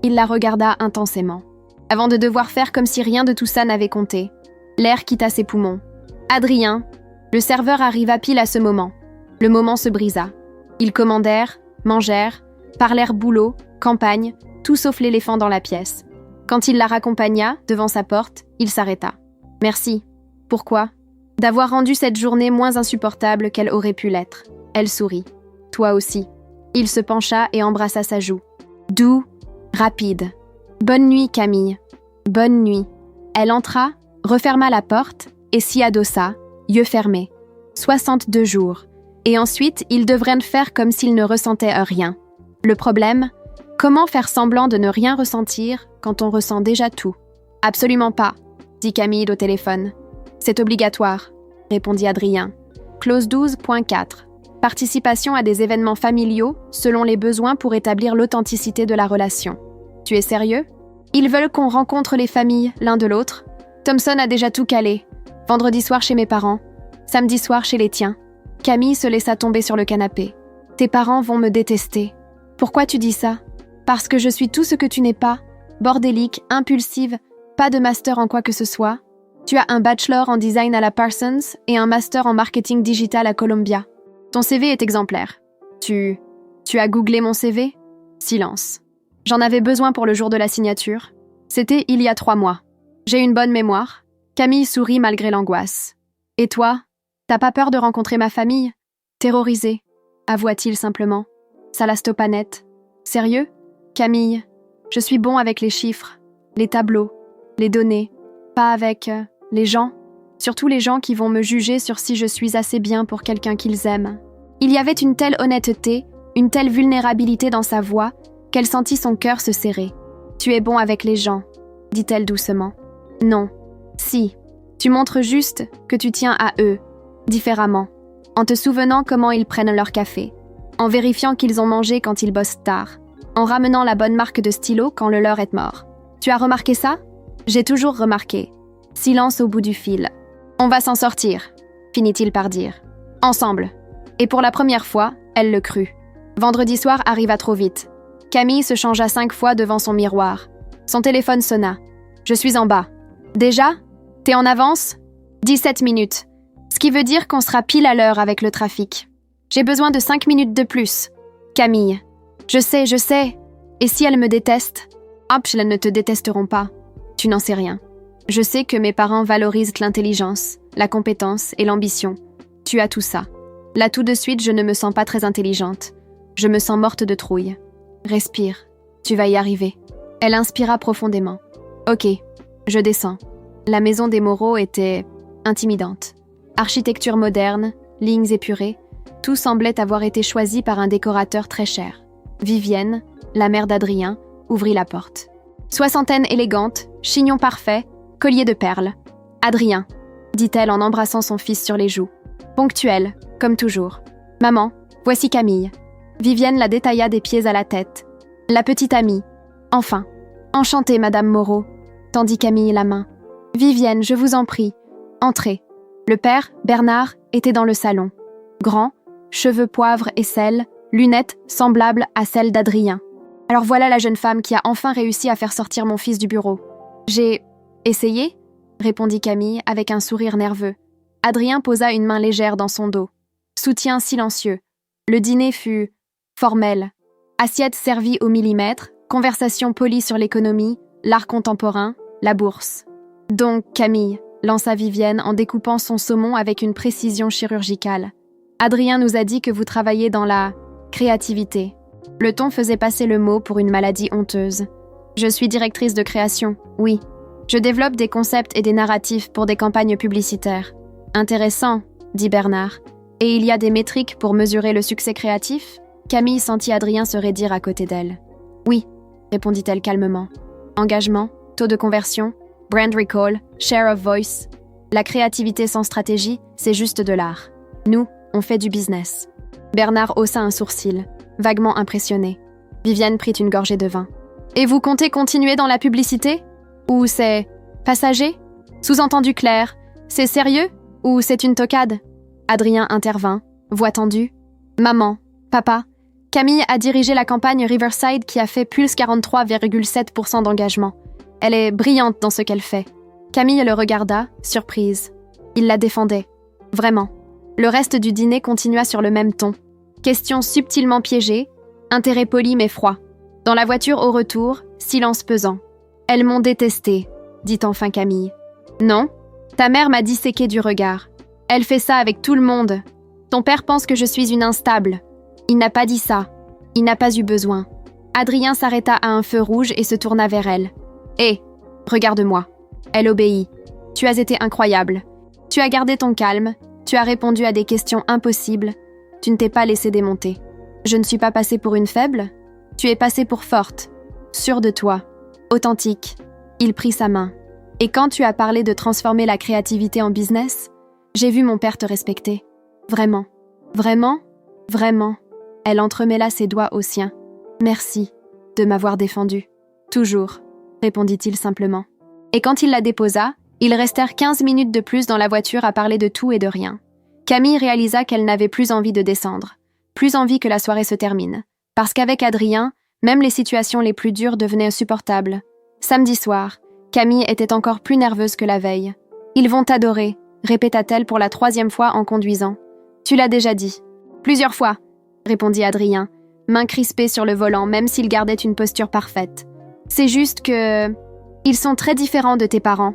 Il la regarda intensément, avant de devoir faire comme si rien de tout ça n'avait compté. L'air quitta ses poumons. « Adrien !» Le serveur arriva pile à ce moment. Le moment se brisa. Ils commandèrent, mangèrent, parlèrent boulot, campagne, tout sauf l'éléphant dans la pièce. Quand il la raccompagna, devant sa porte, il s'arrêta. « Merci. Pourquoi ?» D'avoir rendu cette journée moins insupportable qu'elle aurait pu l'être. Elle sourit. « Toi aussi. » Il se pencha et embrassa sa joue. Doux, rapide. « Bonne nuit, Camille. »« Bonne nuit. » Elle entra, referma la porte et s'y adossa, yeux fermés. 62 jours. Et ensuite, ils devraient faire comme s'ils ne ressentaient rien. Le problème, comment faire semblant de ne rien ressentir quand on ressent déjà tout? Absolument pas, dit Camille au téléphone. C'est obligatoire, répondit Adrien. Clause 12.4. Participation à des événements familiaux selon les besoins pour établir l'authenticité de la relation. Tu es sérieux? Ils veulent qu'on rencontre les familles l'un de l'autre. Thompson a déjà tout calé. Vendredi soir chez mes parents, samedi soir chez les tiens. Camille se laissa tomber sur le canapé. Tes parents vont me détester. Pourquoi tu dis ça? Parce que je suis tout ce que tu n'es pas. Bordélique, impulsive, pas de master en quoi que ce soit. Tu as un bachelor en design à la Parsons et un master en marketing digital à Columbia. Ton CV est exemplaire. Tu as googlé mon CV? Silence. J'en avais besoin pour le jour de la signature. C'était il y a 3 mois. J'ai une bonne mémoire. Camille sourit malgré l'angoisse. Et toi? T'as pas peur de rencontrer ma famille? Terrorisé, avoua-t-il simplement. Ça la stoppa net. Sérieux? Camille, je suis bon avec les chiffres, les tableaux, les données, pas avec les gens. Surtout les gens qui vont me juger sur si je suis assez bien pour quelqu'un qu'ils aiment. Il y avait une telle honnêteté, une telle vulnérabilité dans sa voix, qu'elle sentit son cœur se serrer. Tu es bon avec les gens, dit-elle doucement. Non. Si. Tu montres juste que tu tiens à eux, différemment, en te souvenant comment ils prennent leur café, en vérifiant qu'ils ont mangé quand ils bossent tard, en ramenant la bonne marque de stylo quand le leur est mort. Tu as remarqué ça? J'ai toujours remarqué. Silence au bout du fil. On va s'en sortir, finit-il par dire. Ensemble. Et pour la première fois, elle le crut. Vendredi soir arriva trop vite. Camille se changea 5 fois devant son miroir. Son téléphone sonna. Je suis en bas. Déjà? T'es en avance? 17 minutes. Ce qui veut dire qu'on sera pile à l'heure avec le trafic. J'ai besoin de 5 minutes de plus. Camille. Je sais. Et si elle me déteste? Hop, elles ne te détesteront pas. Tu n'en sais rien. Je sais que mes parents valorisent l'intelligence, la compétence et l'ambition. Tu as tout ça. Là tout de suite, je ne me sens pas très intelligente. Je me sens morte de trouille. Respire. Tu vas y arriver. Elle inspira profondément. Ok, je descends. La maison des Moreau était intimidante. Architecture moderne, lignes épurées, tout semblait avoir été choisi par un décorateur très cher. Vivienne, la mère d'Adrien, ouvrit la porte. Soixantaine élégante, chignon parfait, collier de perles. Adrien, dit-elle en embrassant son fils sur les joues. Ponctuelle, comme toujours. Maman, voici Camille. Vivienne la détailla des pieds à la tête. La petite amie. Enfin. Enchantée, Madame Moreau, tendit Camille la main. Vivienne, je vous en prie. Entrez. Le père, Bernard, était dans le salon. Grand, cheveux poivre et sel, lunettes semblables à celles d'Adrien. Alors voilà la jeune femme qui a enfin réussi à faire sortir mon fils du bureau. J'ai essayé, répondit Camille avec un sourire nerveux. Adrien posa une main légère dans son dos. Soutien silencieux. Le dîner fut formel. Assiette servie au millimètre, conversation polie sur l'économie, l'art contemporain, la bourse. Donc, Camille, lança Vivienne en découpant son saumon avec une précision chirurgicale. Adrien nous a dit que vous travaillez dans la créativité. Le ton faisait passer le mot pour une maladie honteuse. Je suis directrice de création, oui. Je développe des concepts et des narratifs pour des campagnes publicitaires. Intéressant, dit Bernard. Et il y a des métriques pour mesurer le succès créatif? Camille sentit Adrien se raidir à côté d'elle. Oui, répondit-elle calmement. Engagement, taux de conversion, brand recall, share of voice. La créativité sans stratégie, c'est juste de l'art. Nous, on fait du business. Bernard haussa un sourcil, vaguement impressionné. Vivienne prit une gorgée de vin. Et vous comptez continuer dans la publicité? Ou c'est passager? Sous-entendu clair, c'est sérieux ou c'est une toquade? Adrien intervint, voix tendue. Maman, papa, Camille a dirigé la campagne Riverside qui a fait plus 43,7% d'engagement. Elle est brillante dans ce qu'elle fait. Camille le regarda, surprise. Il la défendait. Vraiment. Le reste du dîner continua sur le même ton. Questions subtilement piégées, intérêt poli mais froid. Dans la voiture au retour, silence pesant. « Elles m'ont détestée », dit enfin Camille. « Non, ta mère m'a disséqué du regard. Elle fait ça avec tout le monde. Ton père pense que je suis une instable. Il n'a pas dit ça. Il n'a pas eu besoin. » Adrien s'arrêta à un feu rouge et se tourna vers elle. « Hé, regarde-moi. » Elle obéit. « Tu as été incroyable. Tu as gardé ton calme. Tu as répondu à des questions impossibles. Tu ne t'es pas laissé démonter. Je ne suis pas passée pour une faible. Tu es passée pour forte, sûre de toi, authentique. » Il prit sa main. « Et quand tu as parlé de transformer la créativité en business, j'ai vu mon père te respecter. Vraiment. Vraiment. Vraiment. » Elle entremêla ses doigts aux siens. « Merci de m'avoir défendu. Toujours, » répondit-il simplement. Et quand il la déposa, ils restèrent 15 minutes de plus dans la voiture à parler de tout et de rien. Camille réalisa qu'elle n'avait plus envie de descendre, plus envie que la soirée se termine. Parce qu'avec Adrien, même les situations les plus dures devenaient insupportables. Samedi soir, Camille était encore plus nerveuse que la veille. « Ils vont t'adorer », répéta-t-elle pour la 3e fois en conduisant. « Tu l'as déjà dit. »« Plusieurs fois », répondit Adrien, main crispée sur le volant même s'il gardait une posture parfaite. « C'est juste que... ils sont très différents de tes parents.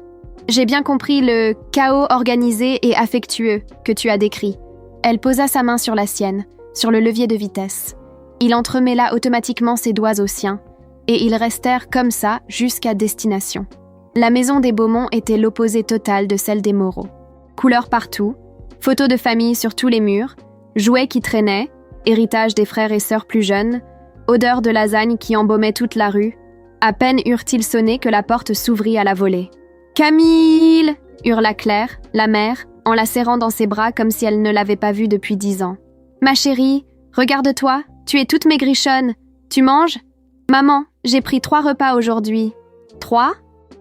J'ai bien compris le chaos organisé et affectueux que tu as décrit. » Elle posa sa main sur la sienne, sur le levier de vitesse. Il entremêla automatiquement ses doigts aux siens, et ils restèrent comme ça jusqu'à destination. La maison des Beaumont était l'opposé total de celle des Moreau. Couleurs partout, photos de famille sur tous les murs, jouets qui traînaient, héritage des frères et sœurs plus jeunes, odeur de lasagne qui embaumait toute la rue. À peine eurent-ils sonné que la porte s'ouvrit à la volée. « Camille !» hurla Claire, la mère, en la serrant dans ses bras comme si elle ne l'avait pas vue depuis 10 ans. « Ma chérie, regarde-toi, tu es toute maigrichonne. Tu manges ? Maman, j'ai pris 3 repas aujourd'hui. » « 3 ?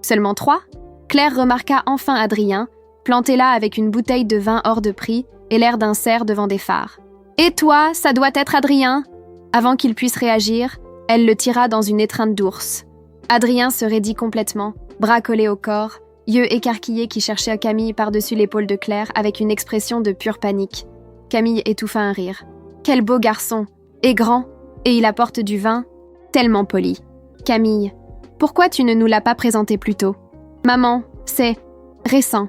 Seulement 3 ?» Claire remarqua enfin Adrien, planté là avec une bouteille de vin hors de prix et l'air d'un cerf devant des phares. « Et toi, ça doit être Adrien ?» Avant qu'il puisse réagir, elle le tira dans une étreinte d'ours. Adrien se raidit complètement, bras collés au corps, yeux écarquillés qui cherchaient Camille par-dessus l'épaule de Claire avec une expression de pure panique. Camille étouffa un rire. « Quel beau garçon ! Et grand, et il apporte du vin, tellement poli. »« Camille, pourquoi tu ne nous l'as pas présenté plus tôt ? » ?»« Maman, c'est récent.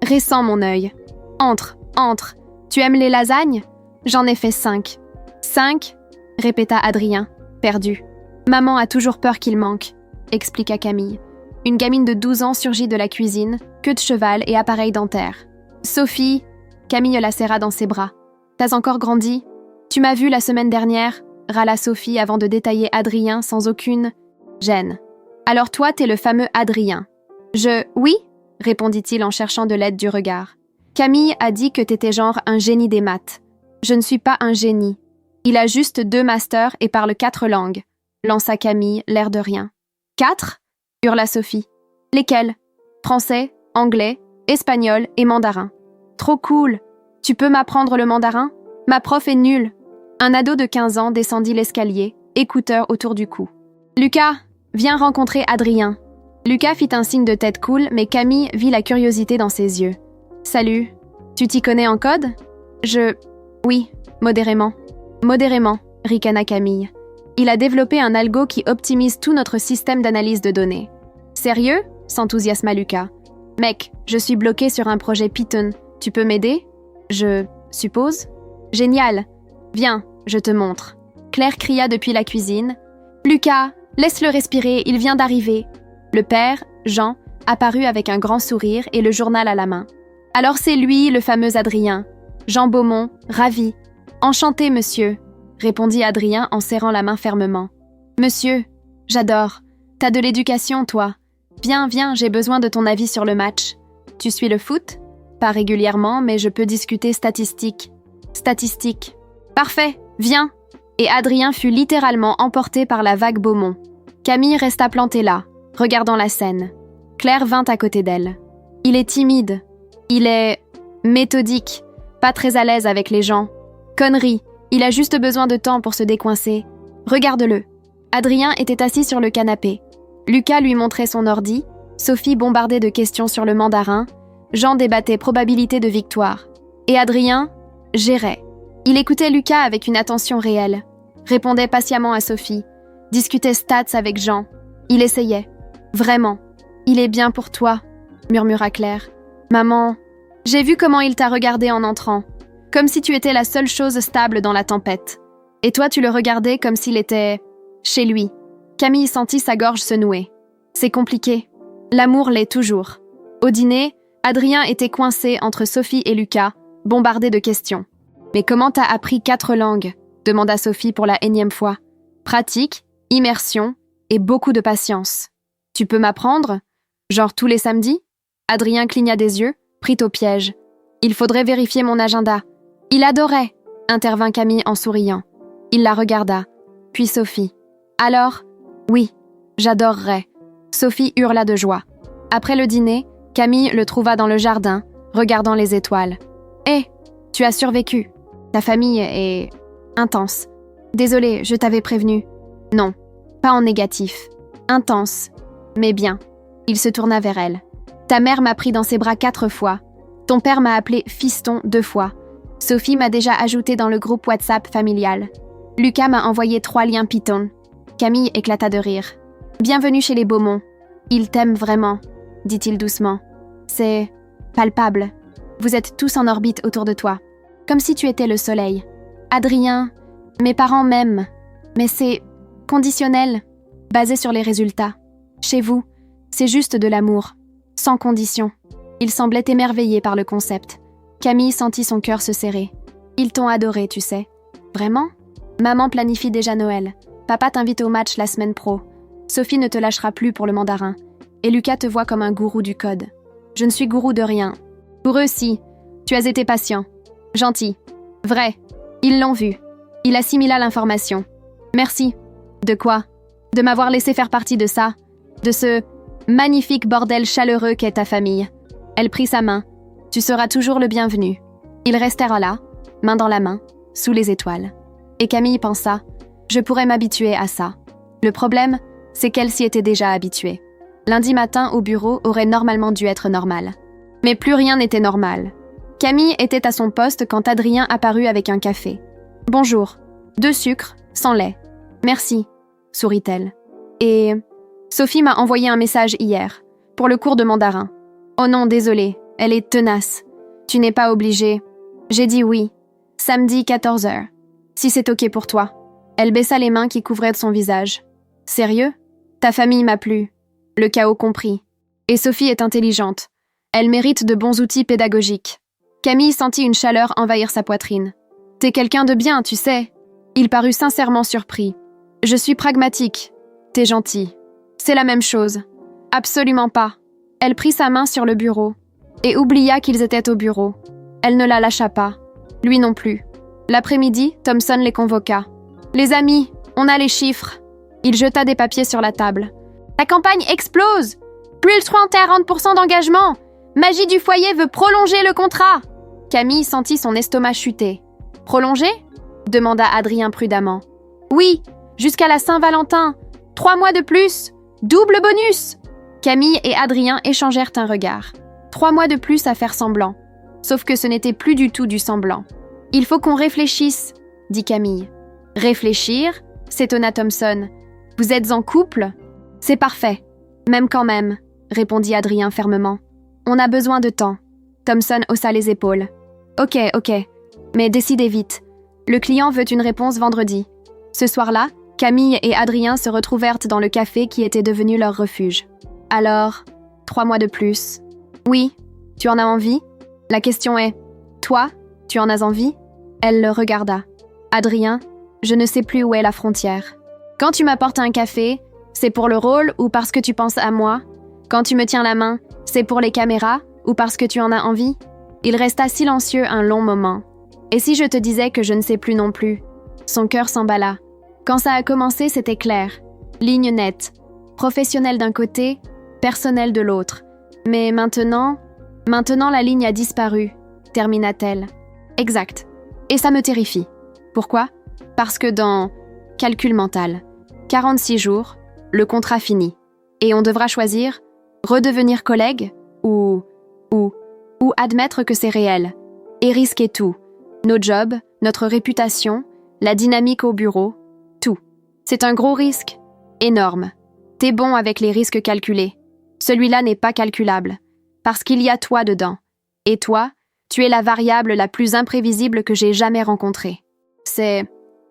Récent, mon œil. Entre, entre. Tu aimes les lasagnes ? J'en ai fait 5. 5 ? Répéta Adrien, perdu. Maman a toujours peur qu'il manque, expliqua Camille. Une gamine de 12 ans surgit de la cuisine, queue de cheval et appareil dentaire. Sophie, Camille la serra dans ses bras. T'as encore grandi ? Tu m'as vue la semaine dernière, râla Sophie avant de détailler Adrien sans aucune gêne. Alors toi, t'es le fameux Adrien. Oui, répondit-il en cherchant de l'aide du regard. Camille a dit que t'étais genre un génie des maths. Je ne suis pas un génie. Il a juste 2 masters et parle 4 langues, lança Camille, l'air de rien. 4 ? Hurla Sophie. Lesquels ? Français, anglais, espagnol et mandarin. Trop cool. Tu peux m'apprendre le mandarin ? Ma prof est nulle. Un ado de 15 ans descendit l'escalier, écouteur autour du cou. Lucas, viens rencontrer Adrien. Lucas fit un signe de tête cool, mais Camille vit la curiosité dans ses yeux. Salut. Tu t'y connais en code ? Oui, modérément. Modérément, ricana Camille. Il a développé un algo qui optimise tout notre système d'analyse de données. Sérieux ? S'enthousiasma Lucas. Mec, je suis bloqué sur un projet Python. Tu peux m'aider ? Je suppose ? Génial. Viens, je te montre. Claire cria depuis la cuisine. Lucas, laisse-le respirer, il vient d'arriver. Le père, Jean, apparut avec un grand sourire et le journal à la main. Alors c'est lui, le fameux Adrien. Jean Beaumont, ravi. Enchanté, monsieur, répondit Adrien en serrant la main fermement. Monsieur, j'adore. T'as de l'éducation, toi. Viens, j'ai besoin de ton avis sur le match. Tu suis le foot ? Pas régulièrement, mais je peux discuter statistiques. Statistiques. Parfait, viens. Et Adrien fut littéralement emporté par la vague Beaumont. Camille resta plantée là, regardant la scène. Claire vint à côté d'elle. Il est timide. Il est méthodique, pas très à l'aise avec les gens. Connerie, Il a juste besoin de temps pour se décoincer. Regarde-le. Adrien était assis sur le canapé. Lucas lui montrait son ordi, Sophie bombardée de questions sur le mandarin, Jean débattait probabilité de victoire. Et Adrien gérait. Il écoutait Lucas avec une attention réelle, répondait patiemment à Sophie, discutait stats avec Jean. Il essayait. Vraiment. Il est bien pour toi, murmura Claire. Maman, j'ai vu comment il t'a regardé en entrant, comme si tu étais la seule chose stable dans la tempête. Et toi, tu le regardais comme s'il était chez lui. Camille sentit sa gorge se nouer. C'est compliqué. L'amour l'est toujours. Au dîner, Adrien était coincé entre Sophie et Lucas, bombardé de questions. « Mais comment t'as appris 4 langues ?» demanda Sophie pour la énième fois. « Pratique, immersion et beaucoup de patience. Tu peux m'apprendre ? Genre tous les samedis ?» Adrien cligna des yeux, prit au piège. « Il faudrait vérifier mon agenda. »« Il adorait !» intervint Camille en souriant. Il la regarda. Puis Sophie. « Alors ? Oui, j'adorerais. » Sophie hurla de joie. Après le dîner, Camille le trouva dans le jardin, regardant les étoiles. « Hé, tu as survécu. Ta famille est intense. Désolée, je t'avais prévenu. Non, pas en négatif. Intense, mais bien. » Il se tourna vers elle. « Ta mère m'a pris dans ses bras 4 fois. Ton père m'a appelé fiston 2 fois. Sophie m'a déjà ajouté dans le groupe WhatsApp familial. Lucas m'a envoyé 3 liens Python. » Camille éclata de rire. « Bienvenue chez les Beaumont. Ils t'aiment vraiment, » dit-il doucement. « C'est palpable. Vous êtes tous en orbite autour de toi. Comme si tu étais le soleil. Adrien, mes parents m'aiment. Mais c'est conditionnel, basé sur les résultats. Chez vous, c'est juste de l'amour, sans condition. » Il semblait émerveillé par le concept. Camille sentit son cœur se serrer. « Ils t'ont adoré, tu sais. »« Vraiment ? Maman planifie déjà Noël. Papa t'invite au match la semaine pro. Sophie ne te lâchera plus pour le mandarin. Et Lucas te voit comme un gourou du code. Je ne suis gourou de rien. Pour eux, si. Tu as été patient. Gentil. Vrai. Ils l'ont vu. Il assimila l'information. Merci. De quoi ? De m'avoir laissé faire partie de ça. De ce magnifique bordel chaleureux qu'est ta famille. » Elle prit sa main. « Tu seras toujours le bienvenu. » Ils restèrent là, main dans la main, sous les étoiles. Et Camille pensa « Je pourrais m'habituer à ça. » Le problème, c'est qu'elle s'y était déjà habituée. Lundi matin au bureau aurait normalement dû être normal. Mais plus rien n'était normal. Camille était à son poste quand Adrien apparut avec un café. « Bonjour. 2 sucres, sans lait. Merci, » sourit-elle. « Et Sophie m'a envoyé un message hier, pour le cours de mandarin. Oh non, désolée, elle est tenace. Tu n'es pas obligée. J'ai dit oui. Samedi 14h. Si c'est ok pour toi. » Elle baissa les mains qui couvraient son visage. « Sérieux ? Ta famille m'a plu. » Le chaos compris. Et Sophie est intelligente. Elle mérite de bons outils pédagogiques. Camille sentit une chaleur envahir sa poitrine. « T'es quelqu'un de bien, tu sais. » Il parut sincèrement surpris. « Je suis pragmatique. T'es gentil. » C'est la même chose. Absolument pas. Elle prit sa main sur le bureau et oublia qu'ils étaient au bureau. Elle ne la lâcha pas. Lui non plus. L'après-midi, Thompson les convoqua. « Les amis, on a les chiffres. » Il jeta des papiers sur la table. « La campagne explose! Plus 40% d'engagement! Magie du foyer veut prolonger le contrat !» Camille sentit son estomac chuter. « Prolonger ?» demanda Adrien prudemment. « Oui, jusqu'à la Saint-Valentin. 3 mois de plus. Double bonus !» Camille et Adrien échangèrent un regard. 3 mois de plus à faire semblant. Sauf que ce n'était plus du tout du semblant. « Il faut qu'on réfléchisse, » dit Camille. « Réfléchir ?» s'étonna Thompson. « Vous êtes en couple ? C'est parfait. Même quand même, » répondit Adrien fermement. « On a besoin de temps. » Thompson haussa les épaules. « Ok, mais décidez vite. Le client veut une réponse vendredi. » Ce soir-là, Camille et Adrien se retrouvèrent dans le café qui était devenu leur refuge. « Alors, 3 mois de plus. Oui, tu en as envie ? La question est, toi, tu en as envie ? » Elle le regarda. « Adrien, je ne sais plus où est la frontière. Quand tu m'apportes un café, c'est pour le rôle ou parce que tu penses à moi ? Quand tu me tiens la main, c'est pour les caméras ou parce que tu en as envie ? » Il resta silencieux un long moment. « Et si je te disais que je ne sais plus non plus ?» Son cœur s'emballa. Quand ça a commencé, c'était clair. Ligne nette. Professionnel d'un côté, personnel de l'autre. Mais maintenant la ligne a disparu, termina-t-elle. Exact. Et ça me terrifie. Pourquoi? Parce que dans calcul mental, 46 jours, le contrat finit. Et on devra choisir redevenir collègue ou admettre que c'est réel et risquer tout. Nos jobs, notre réputation, la dynamique au bureau, tout. C'est un gros risque. Énorme. T'es bon avec les risques calculés. Celui-là n'est pas calculable. Parce qu'il y a toi dedans. Et toi, tu es la variable la plus imprévisible que j'ai jamais rencontrée. C'est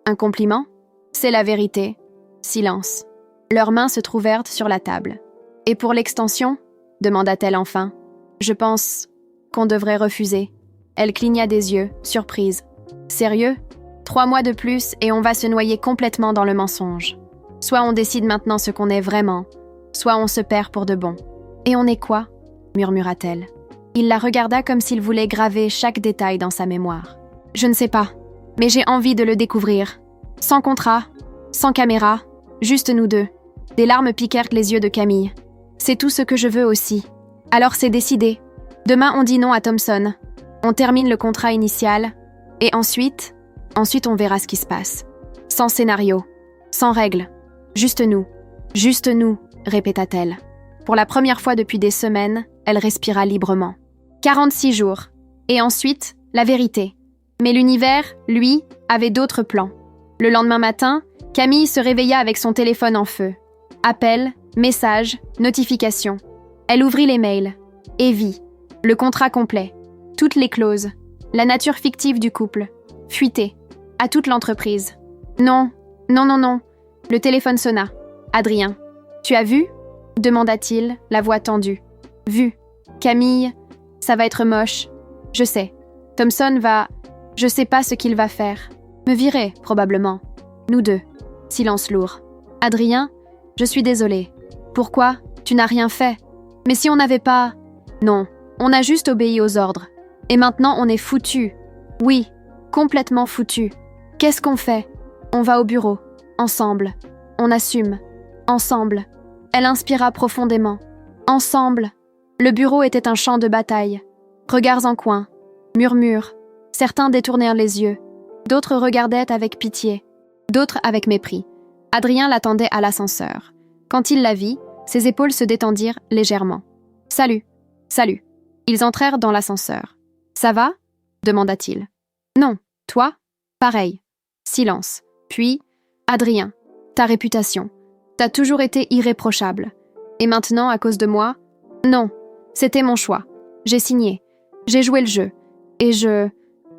un compliment? C'est la vérité. Silence. Leurs mains se trouvèrent sur la table. Et pour l'extension? Demanda-t-elle enfin. Je pense qu'on devrait refuser. Elle cligna des yeux, surprise. Sérieux? 3 mois de plus et on va se noyer complètement dans le mensonge. Soit on décide maintenant ce qu'on est vraiment, soit on se perd pour de bon. Et on est quoi? Murmura-t-elle. Il la regarda comme s'il voulait graver chaque détail dans sa mémoire. Je ne sais pas, mais j'ai envie de le découvrir. Sans contrat, sans caméra, juste nous deux. Des larmes piquèrent les yeux de Camille. C'est tout ce que je veux aussi. Alors c'est décidé. Demain on dit non à Thompson. On termine le contrat initial. Et ensuite on verra ce qui se passe. Sans scénario, sans règles. Juste nous, répéta-t-elle. Pour la première fois depuis des semaines, elle respira librement. 46 jours. Et ensuite, la vérité. Mais l'univers, lui, avait d'autres plans. Le lendemain matin, Camille se réveilla avec son téléphone en feu. Appels, messages, notifications. Elle ouvrit les mails. Et vit. Le contrat complet. Toutes les clauses. La nature fictive du couple. Fuité. À toute l'entreprise. Non. Le téléphone sonna. Adrien. Tu as vu? Demanda-t-il, la voix tendue. Vu. Camille, ça va être moche. Je sais. Thompson va... Je sais pas ce qu'il va faire. Me virer, probablement. Nous deux. Silence lourd. Adrien, je suis désolée. Pourquoi? Tu n'as rien fait. Mais si on n'avait pas... Non, on a juste obéi aux ordres. Et maintenant on est foutus. Oui, complètement foutus. Qu'est-ce qu'on fait? On va au bureau. Ensemble. On assume. Ensemble. Elle inspira profondément. Ensemble. Le bureau était un champ de bataille. Regards en coin. Murmures. Certains détournèrent les yeux. D'autres regardaient avec pitié. D'autres avec mépris. Adrien l'attendait à l'ascenseur. Quand il la vit, ses épaules se détendirent légèrement. « Salut. Salut. » Ils entrèrent dans l'ascenseur. « Ça va ?» demanda-t-il. « Non. Toi ?» Pareil. Silence. Puis, « Adrien, ta réputation. T'as toujours été irréprochable. Et maintenant, à cause de moi? Non. C'était mon choix. J'ai signé. J'ai joué le jeu. Et je... »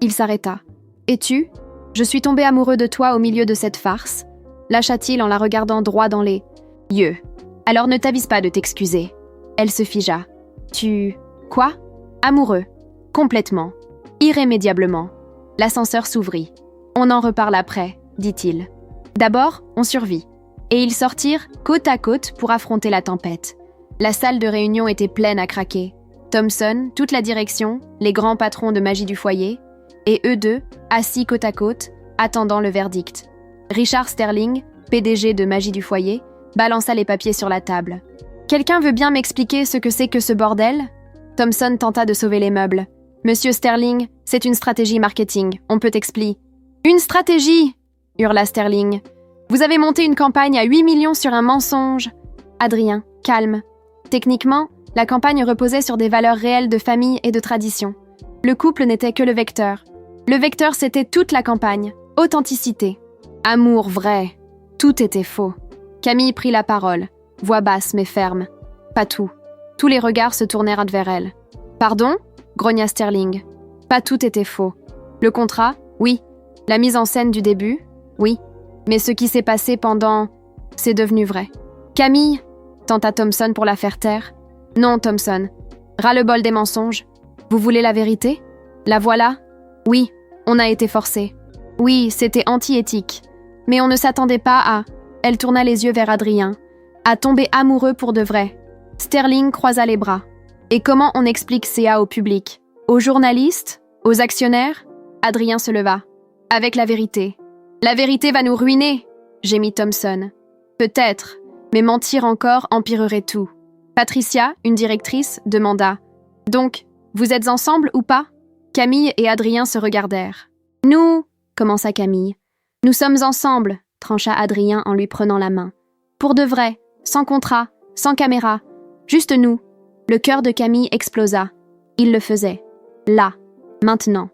Il s'arrêta. « Et tu? Je suis tombé amoureux de toi au milieu de cette farce. » Lâcha-t-il en la regardant droit dans les yeux. « Alors ne t'avise pas de t'excuser. » Elle se figea. « Tu... Quoi? Amoureux. Complètement. Irrémédiablement. » L'ascenseur s'ouvrit. « On en reparle après, » dit-il. D'abord, on survit. Et ils sortirent côte à côte pour affronter la tempête. La salle de réunion était pleine à craquer. Thompson, toute la direction, les grands patrons de Magie du foyer, et eux deux, assis côte à côte, attendant le verdict. Richard Sterling, PDG de Magie du foyer, balança les papiers sur la table. « Quelqu'un veut bien m'expliquer ce que c'est que ce bordel ?» Thompson tenta de sauver les meubles. « Monsieur Sterling, c'est une stratégie marketing, on peut expliquer. »« Une stratégie !» hurla Sterling. « Vous avez monté une campagne à 8 millions sur un mensonge. » Adrien, calme. Techniquement, la campagne reposait sur des valeurs réelles de famille et de tradition. Le couple n'était que le vecteur. Le vecteur, c'était toute la campagne. Authenticité. Amour vrai. Tout était faux. Camille prit la parole, voix basse mais ferme. Pas tout. Tous les regards se tournèrent vers elle. « Pardon ?» grogna Sterling. Pas tout était faux. Le contrat, oui. La mise en scène du début, oui. Mais ce qui s'est passé pendant... c'est devenu vrai. « Camille ?» tenta Thompson pour la faire taire. « Non, Thompson. Ras-le-bol des mensonges. Vous voulez la vérité? La voilà? Oui, on a été forcés. Oui, c'était anti-éthique. Mais on ne s'attendait pas à... » Elle tourna les yeux vers Adrien. « À tomber amoureux pour de vrai. » Sterling croisa les bras. « Et comment on explique CA au public? Aux journalistes? Aux actionnaires ?» Adrien se leva. « Avec la vérité. »« La vérité va nous ruiner !» gémit Thompson. « Peut-être, mais mentir encore empirerait tout. » Patricia, une directrice, demanda. « Donc, vous êtes ensemble ou pas ?» Camille et Adrien se regardèrent. « Nous, commença Camille. Nous sommes ensemble, trancha Adrien en lui prenant la main. Pour de vrai, sans contrat, sans caméra, juste nous. Le cœur de Camille explosa. Il le faisait. Là, maintenant,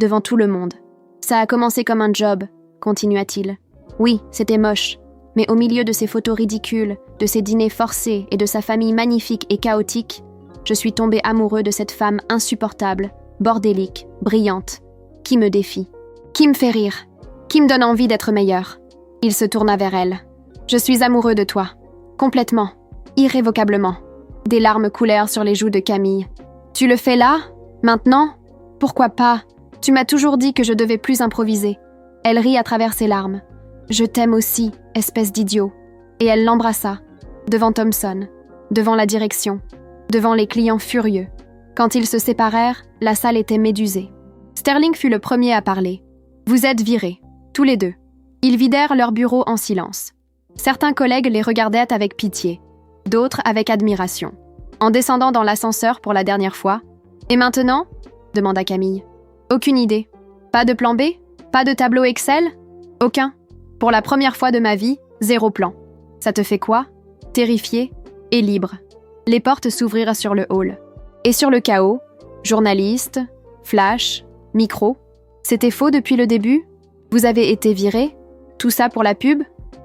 devant tout le monde. Ça a commencé comme un job, continua-t-il. Oui, c'était moche, mais au milieu de ces photos ridicules, de ces dîners forcés et de sa famille magnifique et chaotique, je suis tombé amoureux de cette femme insupportable, bordélique, brillante, qui me défie, qui me fait rire, qui me donne envie d'être meilleur. Il se tourna vers elle. Je suis amoureux de toi. Complètement. Irrévocablement. Des larmes coulèrent sur les joues de Camille. Tu le fais là? Maintenant? Pourquoi pas? Tu m'as toujours dit que je devais plus improviser. Elle rit à travers ses larmes. Je t'aime aussi, espèce d'idiot. Et elle l'embrassa. Devant Thompson. Devant la direction. Devant les clients furieux. Quand ils se séparèrent, la salle était médusée. Sterling fut le premier à parler. Vous êtes virés. Tous les deux. Ils vidèrent leur bureau en silence. Certains collègues les regardaient avec pitié, d'autres avec admiration. En descendant dans l'ascenseur pour la dernière fois. « Et maintenant ?» demanda Camille. « Aucune idée. Pas de plan B? Pas de tableau Excel? Aucun. Pour la première fois de ma vie, 0 plan. Ça te fait quoi? Terrifié et libre. » Les portes s'ouvrirent sur le hall. Et sur le chaos, journalistes, flash, micro. C'était faux depuis le début? Vous avez été virés? Tout ça pour la pub?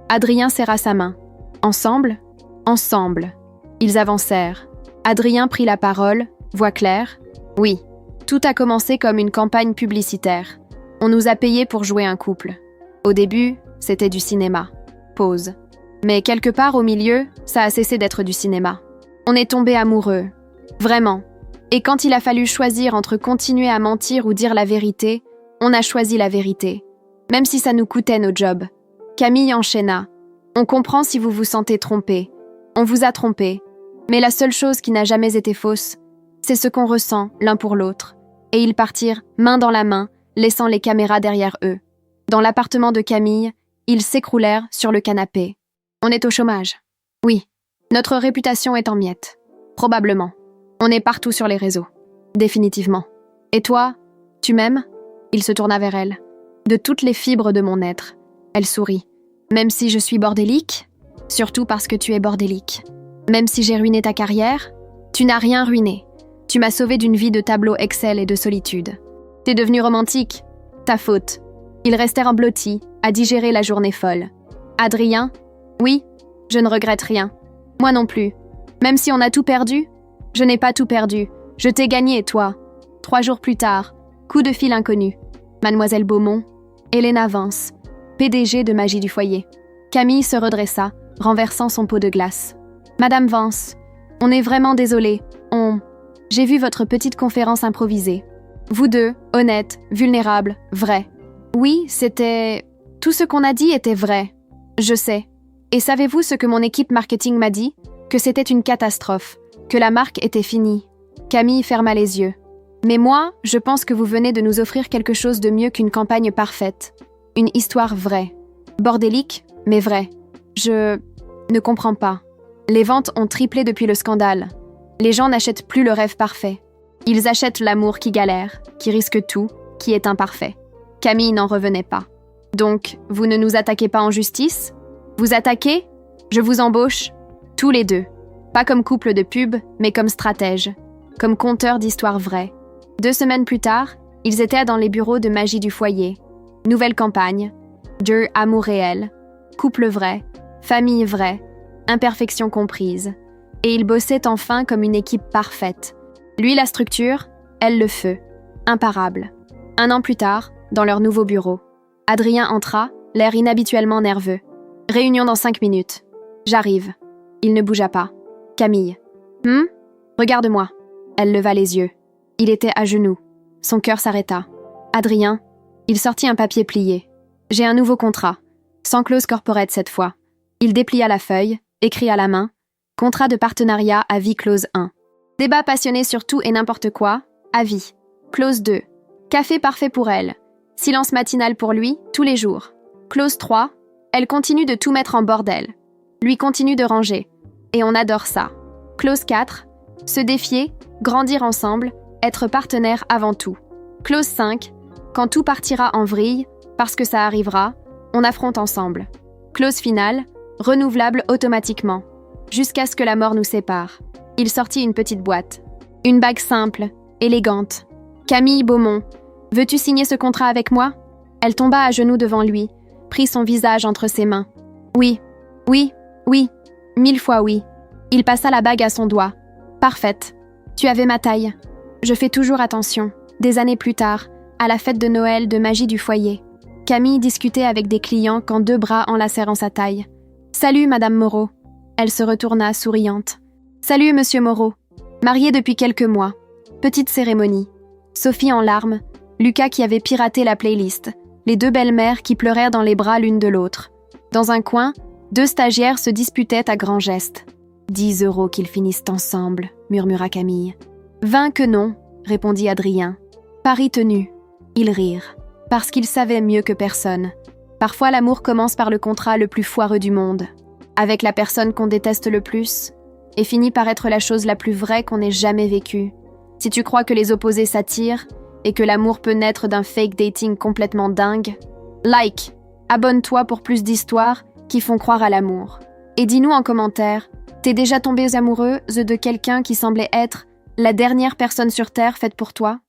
Adrien serra sa main. Ensemble? Ensemble. Ils avancèrent. Adrien prit la parole, voix claire. Oui, tout a commencé comme une campagne publicitaire. On nous a payés pour jouer un couple. Au début, c'était du cinéma. Pause. Mais quelque part au milieu, ça a cessé d'être du cinéma. On est tombés amoureux. Vraiment. Et quand il a fallu choisir entre continuer à mentir ou dire la vérité, on a choisi la vérité. Même si ça nous coûtait nos jobs. Camille enchaîna. On comprend si vous vous sentez trompé. On vous a trompé. Mais la seule chose qui n'a jamais été fausse, c'est ce qu'on ressent l'un pour l'autre. Et ils partirent, main dans la main, laissant les caméras derrière eux. Dans l'appartement de Camille, ils s'écroulèrent sur le canapé. On est au chômage. Oui. Notre réputation est en miettes. Probablement. On est partout sur les réseaux. Définitivement. Et toi, tu m'aimes? Il se tourna vers elle. De toutes les fibres de mon être. Elle sourit. Même si je suis bordélique? Surtout parce que tu es bordélique. Même si j'ai ruiné ta carrière? Tu n'as rien ruiné. Tu m'as sauvé d'une vie de tableau Excel et de solitude. T'es devenu romantique? Ta faute. Ils restèrent blottis, à digérer la journée folle. Adrien? Oui, je ne regrette rien. Moi non plus. Même si on a tout perdu? Je n'ai pas tout perdu. Je t'ai gagné, toi. 3 jours plus tard, coup de fil inconnu. Mademoiselle Beaumont, Helena Vance, PDG de Magie du Foyer. Camille se redressa, renversant son pot de glace. Madame Vance, on est vraiment désolé. J'ai vu votre petite conférence improvisée. Vous deux, honnêtes, vulnérables, vrais. Oui, c'était... Tout ce qu'on a dit était vrai. Je sais. Et savez-vous ce que mon équipe marketing m'a dit? Que c'était une catastrophe. Que la marque était finie. Camille ferma les yeux. Mais moi, je pense que vous venez de nous offrir quelque chose de mieux qu'une campagne parfaite. Une histoire vraie. Bordélique, mais vraie. Je ne comprends pas. Les ventes ont triplé depuis le scandale. Les gens n'achètent plus le rêve parfait. Ils achètent l'amour qui galère, qui risque tout, qui est imparfait. Camille n'en revenait pas. Donc, vous ne nous attaquez pas en justice? Vous attaquez? Je vous embauche. Tous les deux. Pas comme couple de pub, mais comme stratège. Comme conteur d'histoires vraies. 2 semaines plus tard, ils étaient dans les bureaux de Magie du Foyer. Nouvelle campagne. Dieu, amour réel. Couple vrai. Famille vraie. Imperfection comprise. Et ils bossaient enfin comme une équipe parfaite. Lui la structure, elle le feu. Imparable. 1 an plus tard, dans leur nouveau bureau. Adrien entra, l'air inhabituellement nerveux. Réunion dans 5 minutes. J'arrive. Il ne bougea pas. Camille. Regarde-moi. Elle leva les yeux. Il était à genoux. Son cœur s'arrêta. Adrien. Il sortit un papier plié. J'ai un nouveau contrat. Sans clause corporate cette fois. Il déplia la feuille, écrit à la main. Contrat de partenariat à vie clause 1. Débat passionné sur tout et n'importe quoi, à vie. Clause 2. Café parfait pour elle. Silence matinal pour lui, tous les jours. Clause 3. Elle continue de tout mettre en bordel. Lui continue de ranger. Et on adore ça. Clause 4. Se défier, grandir ensemble, être partenaire avant tout. Clause 5. Quand tout partira en vrille, Parce que ça arrivera, on affronte ensemble. Clause finale, renouvelable automatiquement, jusqu'à ce que la mort nous sépare. Il sortit une petite boîte. Une bague simple, élégante. Camille Beaumont, veux-tu signer ce contrat avec moi? Elle tomba à genoux devant lui, prit son visage entre ses mains. Oui, oui, oui, 1000 fois oui. Il passa la bague à son doigt. Parfaite. Tu avais ma taille. Je fais toujours attention, des années plus tard, à la fête de Noël de magie du foyer. Camille discutait avec des clients quand 2 bras enlacèrent en sa taille. « Salut, Madame Moreau. » Elle se retourna, souriante. « Salut, Monsieur Moreau. Marié depuis quelques mois. Petite cérémonie. » Sophie en larmes, Lucas qui avait piraté la playlist, les 2 belles-mères qui pleurèrent dans les bras l'une de l'autre. Dans un coin, 2 stagiaires se disputaient à grands gestes. « 10 € qu'ils finissent ensemble, » murmura Camille. « 20 que non, » répondit Adrien. Pari tenu. Ils rirent, parce qu'ils savaient mieux que personne. Parfois l'amour commence par le contrat le plus foireux du monde, avec la personne qu'on déteste le plus, et finit par être la chose la plus vraie qu'on ait jamais vécue. Si tu crois que les opposés s'attirent, et que l'amour peut naître d'un fake dating complètement dingue, like, abonne-toi pour plus d'histoires qui font croire à l'amour. Et dis-nous en commentaire, t'es déjà tombée amoureuse de quelqu'un qui semblait être la dernière personne sur Terre faite pour toi?